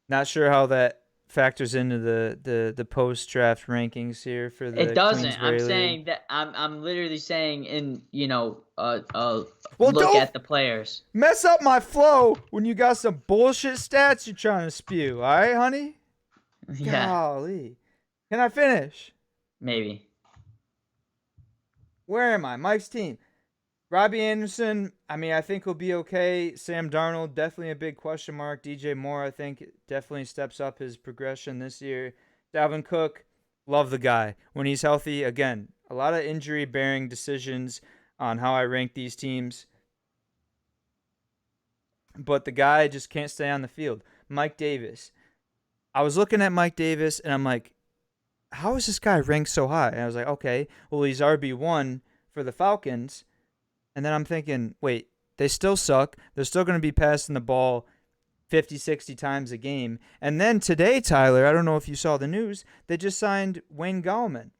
Not sure how that factors into the post-draft rankings here for the It doesn't. Queensberry I'm saying League. that I'm literally saying in Well, look at the players. Mess up my flow when you got some bullshit stats you're trying to spew. All right, honey? Yeah. Golly. Can I finish? Maybe. Where am I? Mike's team. Robbie Anderson, I think he'll be okay. Sam Darnold, definitely a big question mark. DJ Moore, I think, definitely steps up his progression this year. Dalvin Cook, love the guy. When he's healthy, again, a lot of injury-bearing decisions on how I rank these teams. But the guy just can't stay on the field. Mike Davis. I was looking at Mike Davis, and I'm like, how is this guy ranked so high? And I was like, okay, well, he's RB1 for the Falcons. And then I'm thinking, wait, they still suck. They're still going to be passing the ball 50, 60 times a game. And then today, Tyler, I don't know if you saw the news, they just signed Wayne Gallman.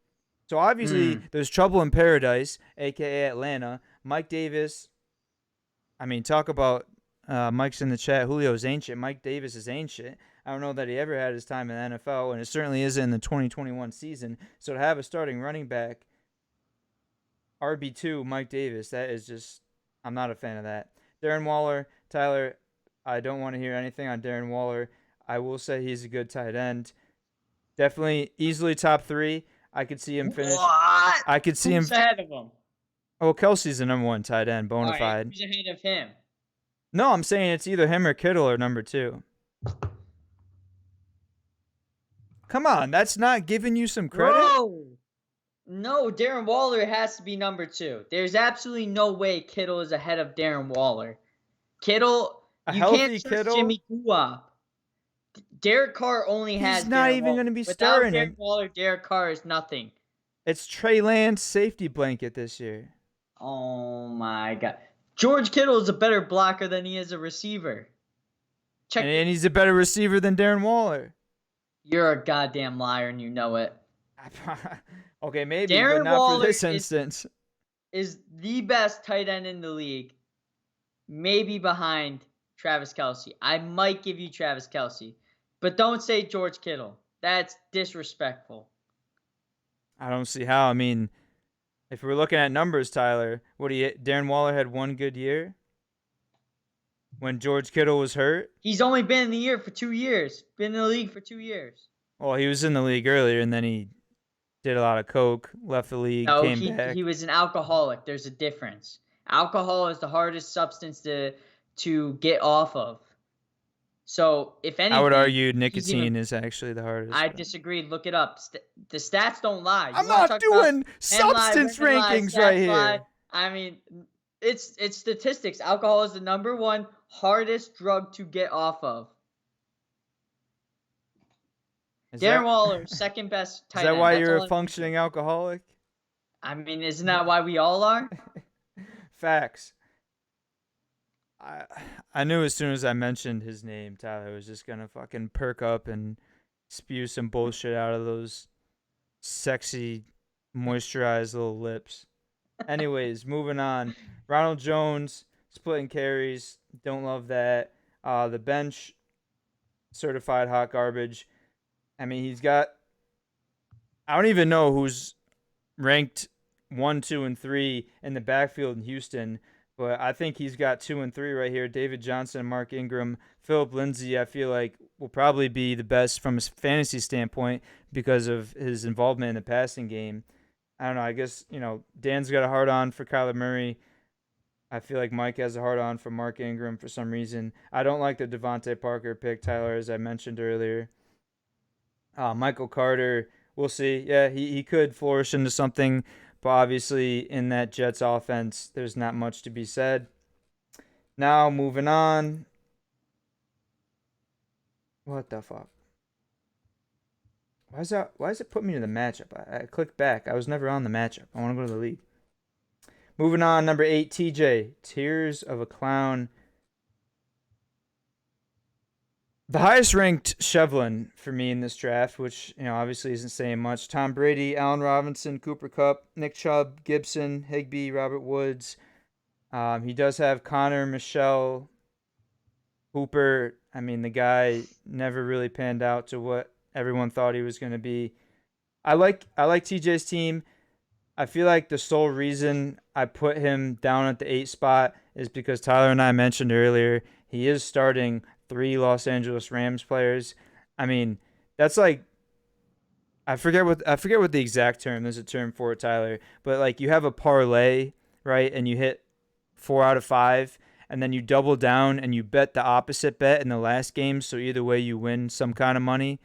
So obviously there's trouble in paradise, a.k.a. Atlanta. Mike Davis, talk about Mike's in the chat. Julio's ancient. Mike Davis is ancient. I don't know that he ever had his time in the NFL, and it certainly isn't in the 2021 season. So to have a starting running back, RB2, Mike Davis, that is just, I'm not a fan of that. Darren Waller, Tyler, I don't want to hear anything on Darren Waller. I will say he's a good tight end. Definitely easily top 3. I could see him finish. What? I could see Who's him. ahead of him? Oh, Kelsey's the number 1 tight end, bona All fide. right, who's ahead of him? No, I'm saying it's either him or Kittle or number 2. Come on, that's not giving you some credit? Bro. No, Darren Waller has to be number 2. There's absolutely no way Kittle is ahead of Darren Waller. Kittle, A you healthy can't trust Kittle? Jimmy Galladay. Derek Carr only has He's not Darren even Waller. going to be Without starting Darren him. Waller, Derek Carr is nothing. It's Trey Lance safety blanket this year. Oh my God. George Kittle is a better blocker than he is a receiver. And he's a better receiver than Darren Waller. You're a goddamn liar and you know it. Okay, maybe, Darren but not Waller for this instance. Is the best tight end in the league, maybe behind Travis Kelsey. I might give you Travis Kelsey, but don't say George Kittle. That's disrespectful. I don't see how. If we're looking at numbers, Tyler, Darren Waller had 1 good year when George Kittle was hurt. He's only been in the year for 2 years. Been in the league for 2 years. Well, he was in the league earlier, and then he did a lot of coke, left the league, came back. He was an alcoholic. There's a difference. Alcohol is the hardest substance to get off of. So, if anything, I would argue nicotine is actually the hardest. I disagree. Look it up. The stats don't lie. I'm not doing substance rankings right here. it's statistics. Alcohol is the number one hardest drug to get off of. Darren Waller, second best tight Is that end. why That's you're all a I functioning alcoholic? I mean, isn't that why we all are? Facts. I knew as soon as I mentioned his name, Tyler was just gonna fucking perk up and spew some bullshit out of those sexy, moisturized little lips. Anyways, moving on. Ronald Jones splitting carries. Don't love that. The bench, certified hot garbage. I mean, he's got. I don't even know who's ranked 1, 2, and 3 in the backfield in Houston, but I think he's got 2 and 3 right here. David Johnson, Mark Ingram, Philip Lindsay. I feel like will probably be the best from a fantasy standpoint because of his involvement in the passing game. I don't know. I guess Dan's got a hard on for Kyler Murray. I feel like Mike has a hard on for Mark Ingram for some reason. I don't like the Devontae Parker pick, Tyler, as I mentioned earlier. Michael Carter, we'll see. Yeah, he could flourish into something, but obviously in that Jets offense, there's not much to be said. Now, moving on. What the fuck? Why is it putting me to the matchup? I clicked back. I was never on the matchup. I want to go to the league. Moving on, number 8, TJ. Tears of a Clown. The highest ranked Shevlin for me in this draft, which obviously isn't saying much. Tom Brady, Allen Robinson, Cooper Kupp, Nick Chubb, Gibson, Higbee, Robert Woods. He does have Connor, Michelle, Hooper. I mean, the guy never really panned out to what everyone thought he was going to be. I like TJ's team. I feel like the sole reason I put him down at the 8 spot is because Tyler and I mentioned earlier he is starting 3 Los Angeles Rams players. I mean, that's like I forget what the exact term. There's a term for it, Tyler. But like you have a parlay, right? And you hit 4 out of 5, and then you double down and you bet the opposite bet in the last game. So either way, you win some kind of money.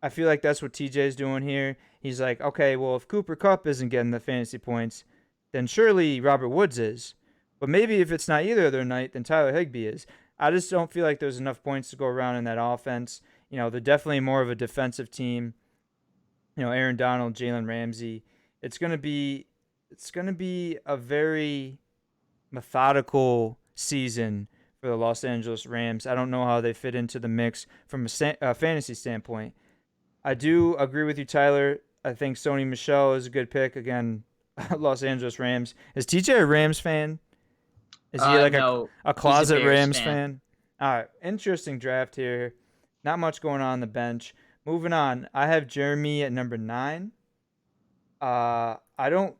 I feel like that's what TJ's doing here. He's like, okay, well, if Cooper Kupp isn't getting the fantasy points, then surely Robert Woods is. But maybe if it's not either of their night, then Tyler Higbee is. I just don't feel like there's enough points to go around in that offense. They're definitely more of a defensive team. Aaron Donald, Jalen Ramsey. It's gonna be a very methodical season for the Los Angeles Rams. I don't know how they fit into the mix from a fantasy standpoint. I do agree with you, Tyler. I think Sony Michel is a good pick. Again, Los Angeles Rams. Is TJ a Rams fan? Is he like no, a closet Rams fan? All right. Interesting draft here. Not much going on the bench. Moving on. I have Jeremy at number 9. I don't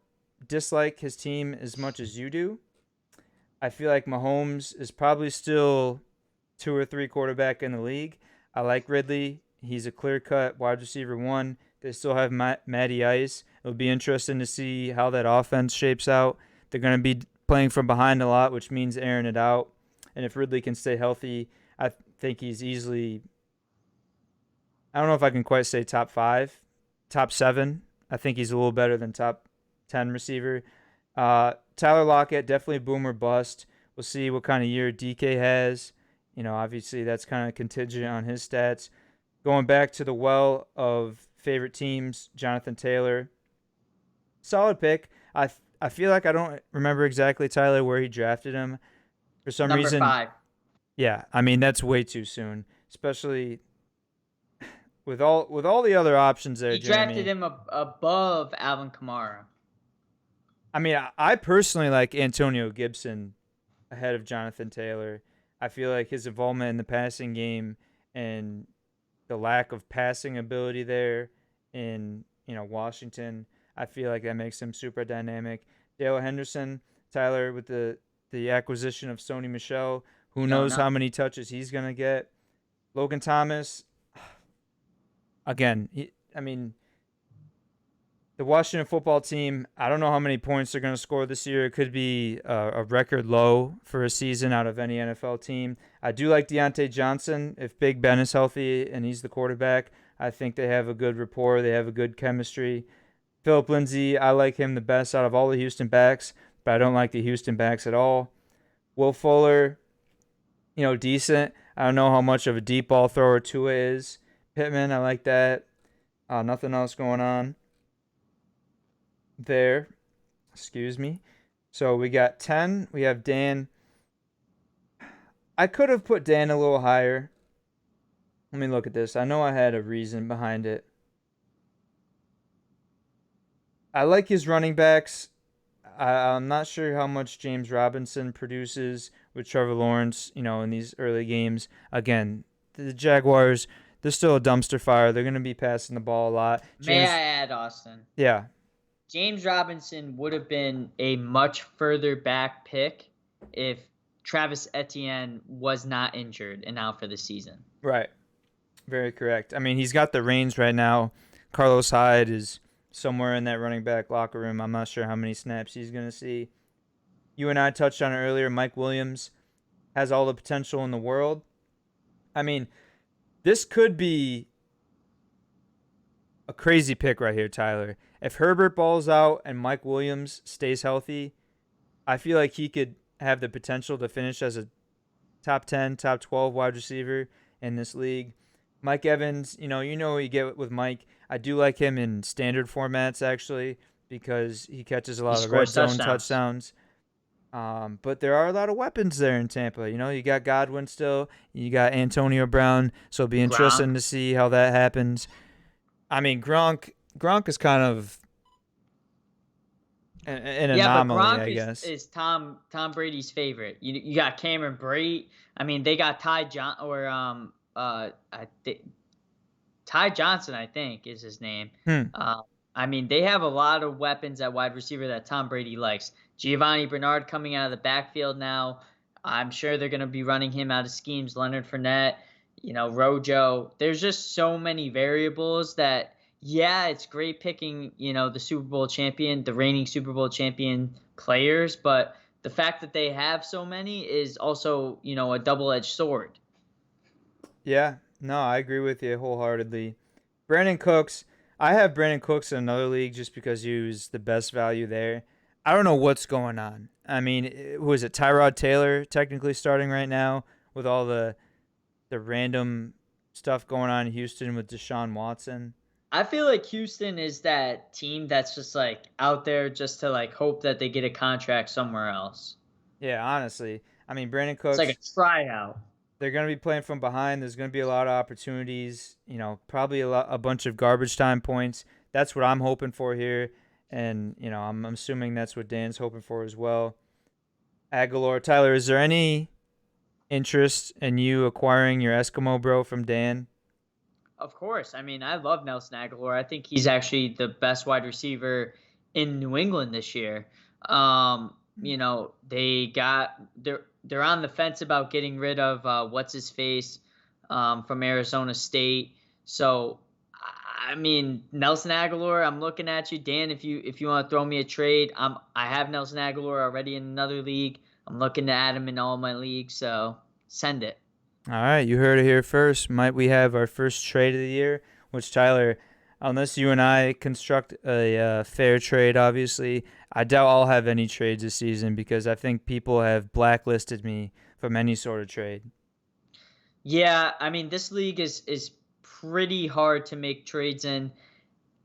dislike his team as much as you do. I feel like Mahomes is probably still 2 or 3 quarterback in the league. I like Ridley. He's a clear-cut wide receiver 1. They still have Matty Ice. It'll be interesting to see how that offense shapes out. They're going to be playing from behind a lot, which means airing it out. And if Ridley can stay healthy, I think he's easily, I don't know if I can quite say top 5, top 7. I think he's a little better than top 10 receiver. Tyler Lockett, definitely boomer bust. We'll see what kind of year DK has. Obviously that's kind of contingent on his stats. Going back to the well of favorite teams, Jonathan Taylor. Solid pick. I feel like I don't remember exactly, Tyler, where he drafted him. For some reason. Number 5. Yeah, I mean, that's way too soon, especially with all the other options there, He drafted him above Alvin Kamara. I mean, I personally like Antonio Gibson ahead of Jonathan Taylor. I feel like his involvement in the passing game and the lack of passing ability there in Washington, I feel like that makes him super dynamic. Dale Henderson, Tyler, with the acquisition of Sony Michel, who knows how many touches he's gonna get. Logan Thomas, again, the Washington football team, I don't know how many points they're going to score this year. It could be a record low for a season out of any NFL team. I do like Deontay Johnson. If Big Ben is healthy and he's the quarterback, I think they have a good rapport. They have a good chemistry. Philip Lindsay, I like him the best out of all the Houston backs, but I don't like the Houston backs at all. Will Fuller, decent. I don't know how much of a deep ball thrower Tua is. Pittman, I like that. Nothing else going on there. Excuse me. So we got 10. We have Dan. I could have put Dan a little higher. Let me look at this. I know I had a reason behind it. I like his running backs. I'm not sure how much James Robinson produces with Trevor Lawrence, in these early games. Again, the Jaguars, they're still a dumpster fire. They're going to be passing the ball a lot. May I add, Austin? Yeah. James Robinson would have been a much further back pick if Travis Etienne was not injured and out for the season. Right. Very correct. I mean, he's got the reins right now. Carlos Hyde is somewhere in that running back locker room. I'm not sure how many snaps he's going to see. You and I touched on it earlier. Mike Williams has all the potential in the world. I mean, this could be a crazy pick right here, Tyler. If Herbert balls out and Mike Williams stays healthy, I feel like he could have the potential to finish as a top 10, top 12 wide receiver in this league. Mike Evans, you know what you get with Mike. I do like him in standard formats, actually, because he catches a lot of red zone touchdowns. But there are a lot of weapons there in Tampa. You got Godwin still. You got Antonio Brown. So it'll be interesting to see how that happens. I mean, Gronk is kind of an anomaly, I guess. Is Tom Brady's favorite. You got Cameron Brate. I mean, they got Ty Johnson, I think, is his name. I mean, they have a lot of weapons at wide receiver that Tom Brady likes. Giovarni Bernard coming out of the backfield now. I'm sure they're going to be running him out of schemes. Leonard Fournette, Rojo. There's just so many variables that, yeah, it's great picking, the Super Bowl champion, the reigning Super Bowl champion players. But the fact that they have so many is also, a double-edged sword. Yeah, no, I agree with you wholeheartedly. Brandon Cooks, I have Brandon Cooks in another league just because he was the best value there. I don't know what's going on. I mean, who is it? Tyrod Taylor technically starting right now with all the random stuff going on in Houston with Deshaun Watson. I feel like Houston is that team that's just out there just to hope that they get a contract somewhere else. Yeah, honestly. I mean, Brandon Cooks. It's like a tryout. They're going to be playing from behind. There's going to be a lot of opportunities, probably a bunch of garbage time points. That's what I'm hoping for here. And, I'm assuming that's what Dan's hoping for as well. Aguilar, Tyler, is there any interest in you acquiring your Eskimo bro from Dan? Of course. I mean, I love Nelson Aguilar. I think he's actually the best wide receiver in New England this year. They're on the fence about getting rid of what's his face from Arizona State. So, I mean, Nelson Aguilar, I'm looking at you, Dan. If you want to throw me a trade, I have Nelson Aguilar already in another league. I'm looking to add him in all my leagues. So send it. All right, you heard it here first. Might we have our first trade of the year? Which, Tyler, unless you and I construct a fair trade, obviously, I doubt I'll have any trades this season because I think people have blacklisted me from any sort of trade. Yeah, I mean, this league is pretty hard to make trades in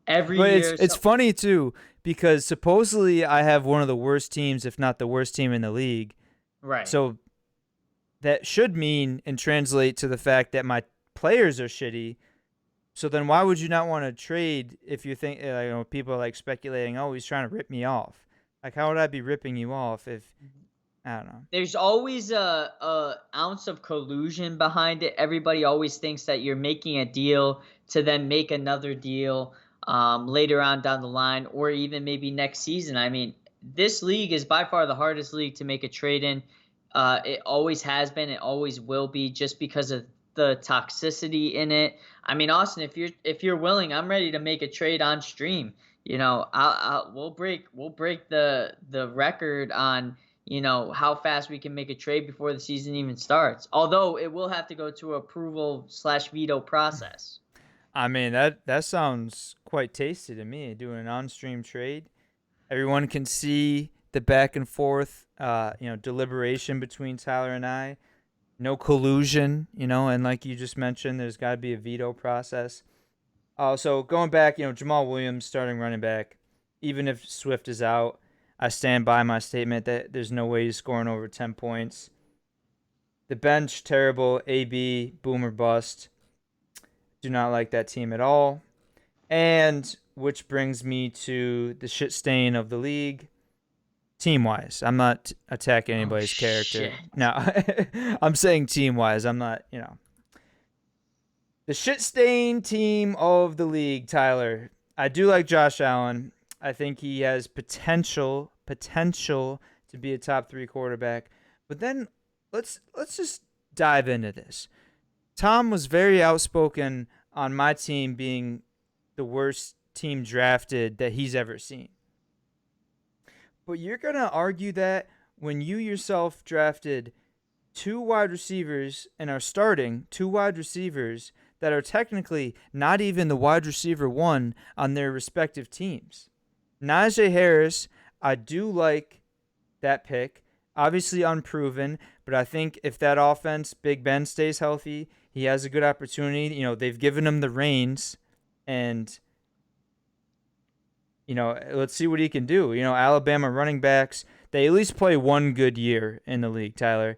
every but year. It's funny, too, because supposedly I have one of the worst teams, if not the worst team in the league. Right. So that should mean and translate to the fact that my players are shitty. So then why would you not want to trade if you think people are speculating, oh, he's trying to rip me off? How would I be ripping you off if I don't know. There's always a ounce of collusion behind it. Everybody always thinks that you're making a deal to then make another deal later on down the line or even maybe next season. I mean, this league is by far the hardest league to make a trade in. It always has been. It always will be just because of the toxicity in it. I mean, Austin, if you're willing, I'm ready to make a trade on stream. We'll break the record on how fast we can make a trade before the season even starts. Although it will have to go to approval/veto process. I mean, that sounds quite tasty to me, doing an on-stream trade. Everyone can see the back and forth, deliberation between Tyler and I. No collusion, and like you just mentioned, there's got to be a veto process. So going back, Jamal Williams starting running back, even if Swift is out, I stand by my statement that there's no way he's scoring over 10 points. The bench, terrible. AB, boom or bust. Do not like that team at all. And which brings me to the shit stain of the league. Team-wise, I'm not attacking anybody's character. Shit. No, I'm saying team-wise. I'm not, The shit-stained team of the league, Tyler. I do like Josh Allen. I think he has potential to be a top 3 quarterback. But then let's just dive into this. Tom was very outspoken on my team being the worst team drafted that he's ever seen. But you're going to argue that when you yourself drafted 2 wide receivers and are starting 2 wide receivers that are technically not even the wide receiver 1 on their respective teams. Najee Harris, I do like that pick. Obviously unproven, but I think if that offense, Big Ben, stays healthy, he has a good opportunity. They've given him the reins, and let's see what he can do. Alabama running backs, they at least play one good year in the league, Tyler.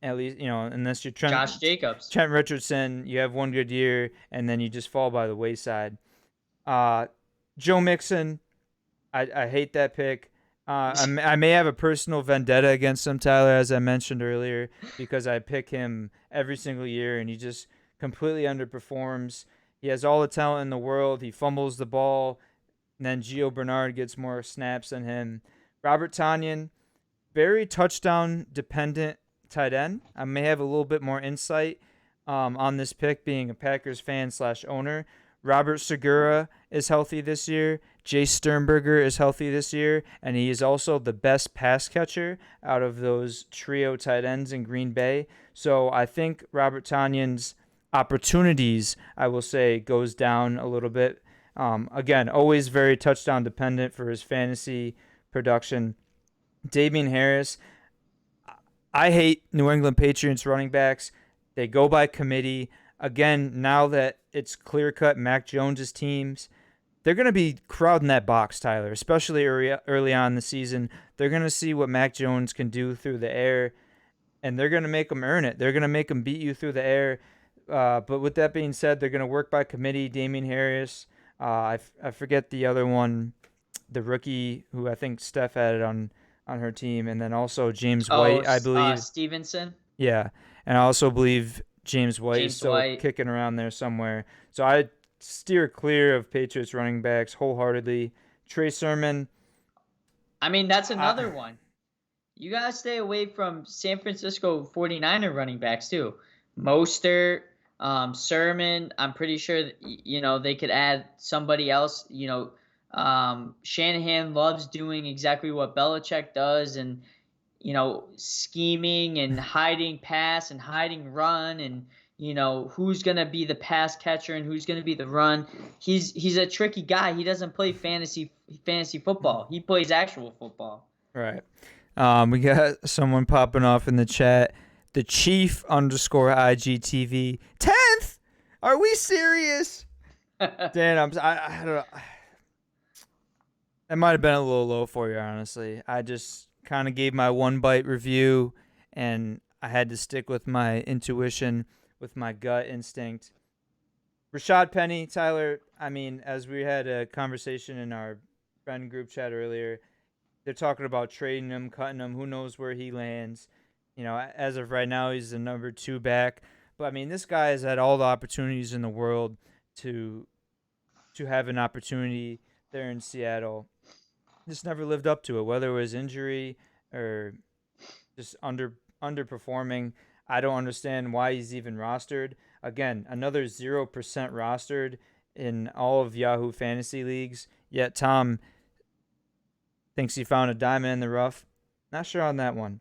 At least, unless you're Josh Jacobs. Trent Richardson, you have one good year, and then you just fall by the wayside. Joe Mixon, I hate that pick. I may have a personal vendetta against him, Tyler, as I mentioned earlier, because I pick him every single year, and he just completely underperforms. He has all the talent in the world. He fumbles the ball. And then Gio Bernard gets more snaps than him. Robert Tonyan, very touchdown-dependent tight end. I may have a little bit more insight on this pick, being a Packers fan / owner. Robert Segura is healthy this year. Jay Sternberger is healthy this year. And he is also the best pass catcher out of those trio tight ends in Green Bay. So I think Robert Tonyan's opportunities, I will say, goes down a little bit. Again, always very touchdown dependent for his fantasy production. Damien Harris, I hate New England Patriots running backs. They go by committee. Again, now that it's clear-cut Mac Jones' teams, they're going to be crowding that box, Tyler, especially early on in the season. They're going to see what Mac Jones can do through the air, and they're going to make them earn it. They're going to make them beat you through the air. But with that being said, they're going to work by committee. Damien Harris, I forget the other one, the rookie who I think Steph had on her team, and then also James White, I believe. Stevenson. Yeah, and I also believe James White is still kicking around there somewhere. So I steer clear of Patriots running backs wholeheartedly. Trey Sermon. I mean, that's another one. You got to stay away from San Francisco 49er running backs too. Mostert, Sermon, I'm pretty sure that, they could add somebody else. Shanahan loves doing exactly what Belichick does, and scheming and hiding pass and hiding run, and who's gonna be the pass catcher and who's gonna be the run. He's a tricky guy. He doesn't play fantasy football. He plays actual football. Right. We got someone popping off in the chat. The Chief _IGTV 10th. Are we serious? Dan, I don't know. That might have been a little low for you, honestly. I just kind of gave my one bite review, and I had to stick with my intuition, with my gut instinct. Rashad Penny, Tyler, I mean, as we had a conversation in our friend group chat earlier, they're talking about trading him, cutting him. Who knows where he lands? As of right now, he's the number 2 back. But, I mean, this guy has had all the opportunities in the world to have an opportunity there in Seattle. Just never lived up to it, whether it was injury or just underperforming. I don't understand why he's even rostered. Again, another 0% rostered in all of Yahoo Fantasy Leagues. Yet Tom thinks he found a diamond in the rough. Not sure on that one.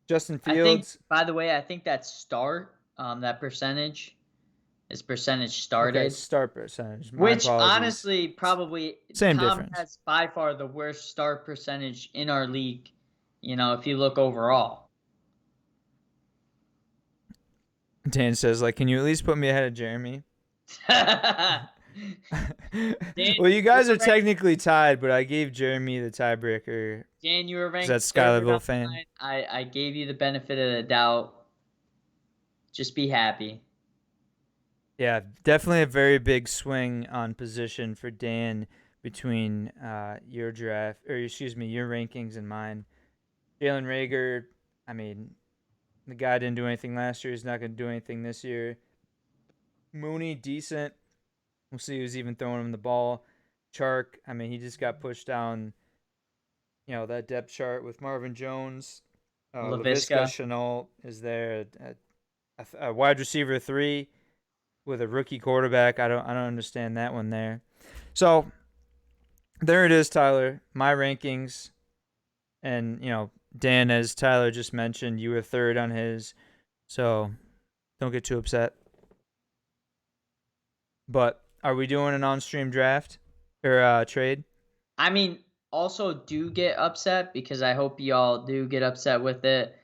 Justin Fields. By the way, I think that start, that percentage, His percentage started. Okay, start percentage. My Which apologies. honestly, probably Same Tom difference. has by far the worst start percentage in our league. If you look overall. Dan says, can you at least put me ahead of Jeremy? Dan, Well, you guys are technically tied, but I gave Jeremy the tiebreaker. Dan, you were ranked. That's Skylerville fan. I gave you the benefit of the doubt. Just be happy. Yeah, definitely a very big swing on position for Dan between your rankings and mine. Jalen Reagor, the guy didn't do anything last year. He's not going to do anything this year. Mooney, decent. We'll see who's even throwing him the ball. Chark, he just got pushed down, that depth chart with Marvin Jones. Laviska Shenault is there. A wide receiver 3 with a rookie quarterback. I don't understand that one there. So there it is, Tyler. My rankings. And, Dan, as Tyler just mentioned, you were third on his. So don't get too upset. But are we doing an on-stream draft or trade? Also do get upset because I hope y'all do get upset with it.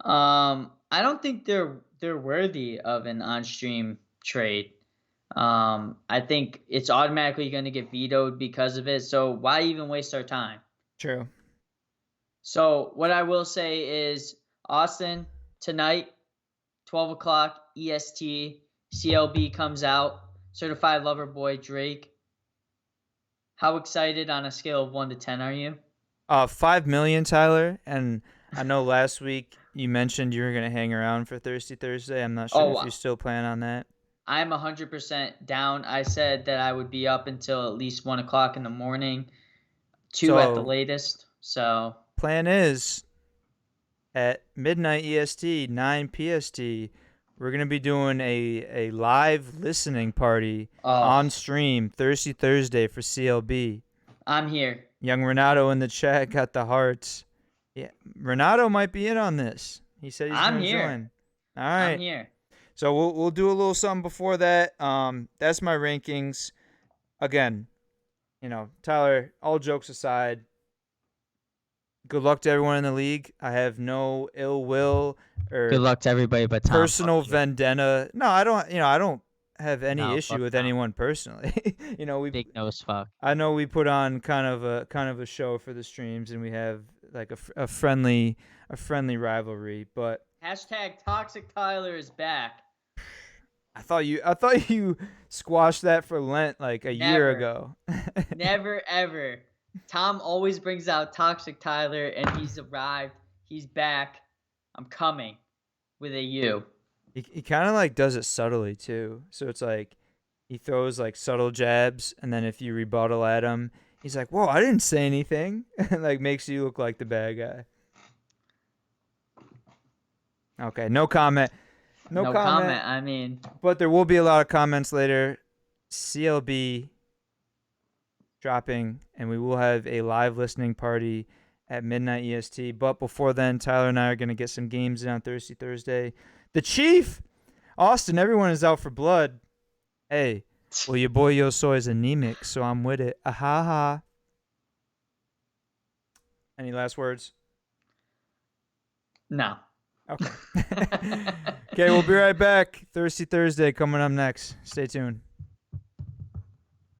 I don't think they're worthy of an on-stream trade. I think it's automatically going to get vetoed because of it. So why even waste our time? True. So what I will say is, Austin, tonight, 12 o'clock, EST, CLB comes out. Certified Lover Boy, Drake. How excited on a scale of 1 to 10 are you? 5 million, Tyler. And I know last week you mentioned you were going to hang around for Thirsty Thursday. I'm not sure if you still plan on that. I'm 100% down. I said that I would be up until at least 1 o'clock in the morning, 2 at the latest. So plan is at midnight EST, 9 PST, we're going to be doing a live listening party on stream Thirsty Thursday for CLB. I'm here. Young Renato in the chat got the hearts. Yeah, Renato might be in on this. He said he's going to join. All right. I'm here. So we'll do a little something before that. That's my rankings. Again, Tyler, all jokes aside, good luck to everyone in the league. I have no ill will or good luck to everybody but Tom. Personal vendetta. No, I don't. I don't have any issue with anyone personally. Big nose fuck. I know we put on kind of a show for the streams, and we have like a friendly rivalry. But hashtag Toxic Tyler is back. I thought you squashed that for Lent like a year ago. Never ever. Tom always brings out Toxic Tyler, and he's arrived. He's back. I'm coming with a U. He kind of does it subtly too. So it's he throws subtle jabs, and then if you rebuttal at him, he's like, "Whoa, I didn't say anything," and makes you look like the bad guy. Okay, no comment. No comment. But there will be a lot of comments later. CLB dropping, and we will have a live listening party at midnight EST. But before then, Tyler and I are going to get some games in on Thirsty Thursday. The Chief, Austin, everyone is out for blood. Hey, well, your boy Yo Soy is anemic, so I'm with it. Ha. Any last words? No. Okay. Okay, we'll be right back. Thirsty Thursday coming up next. Stay tuned.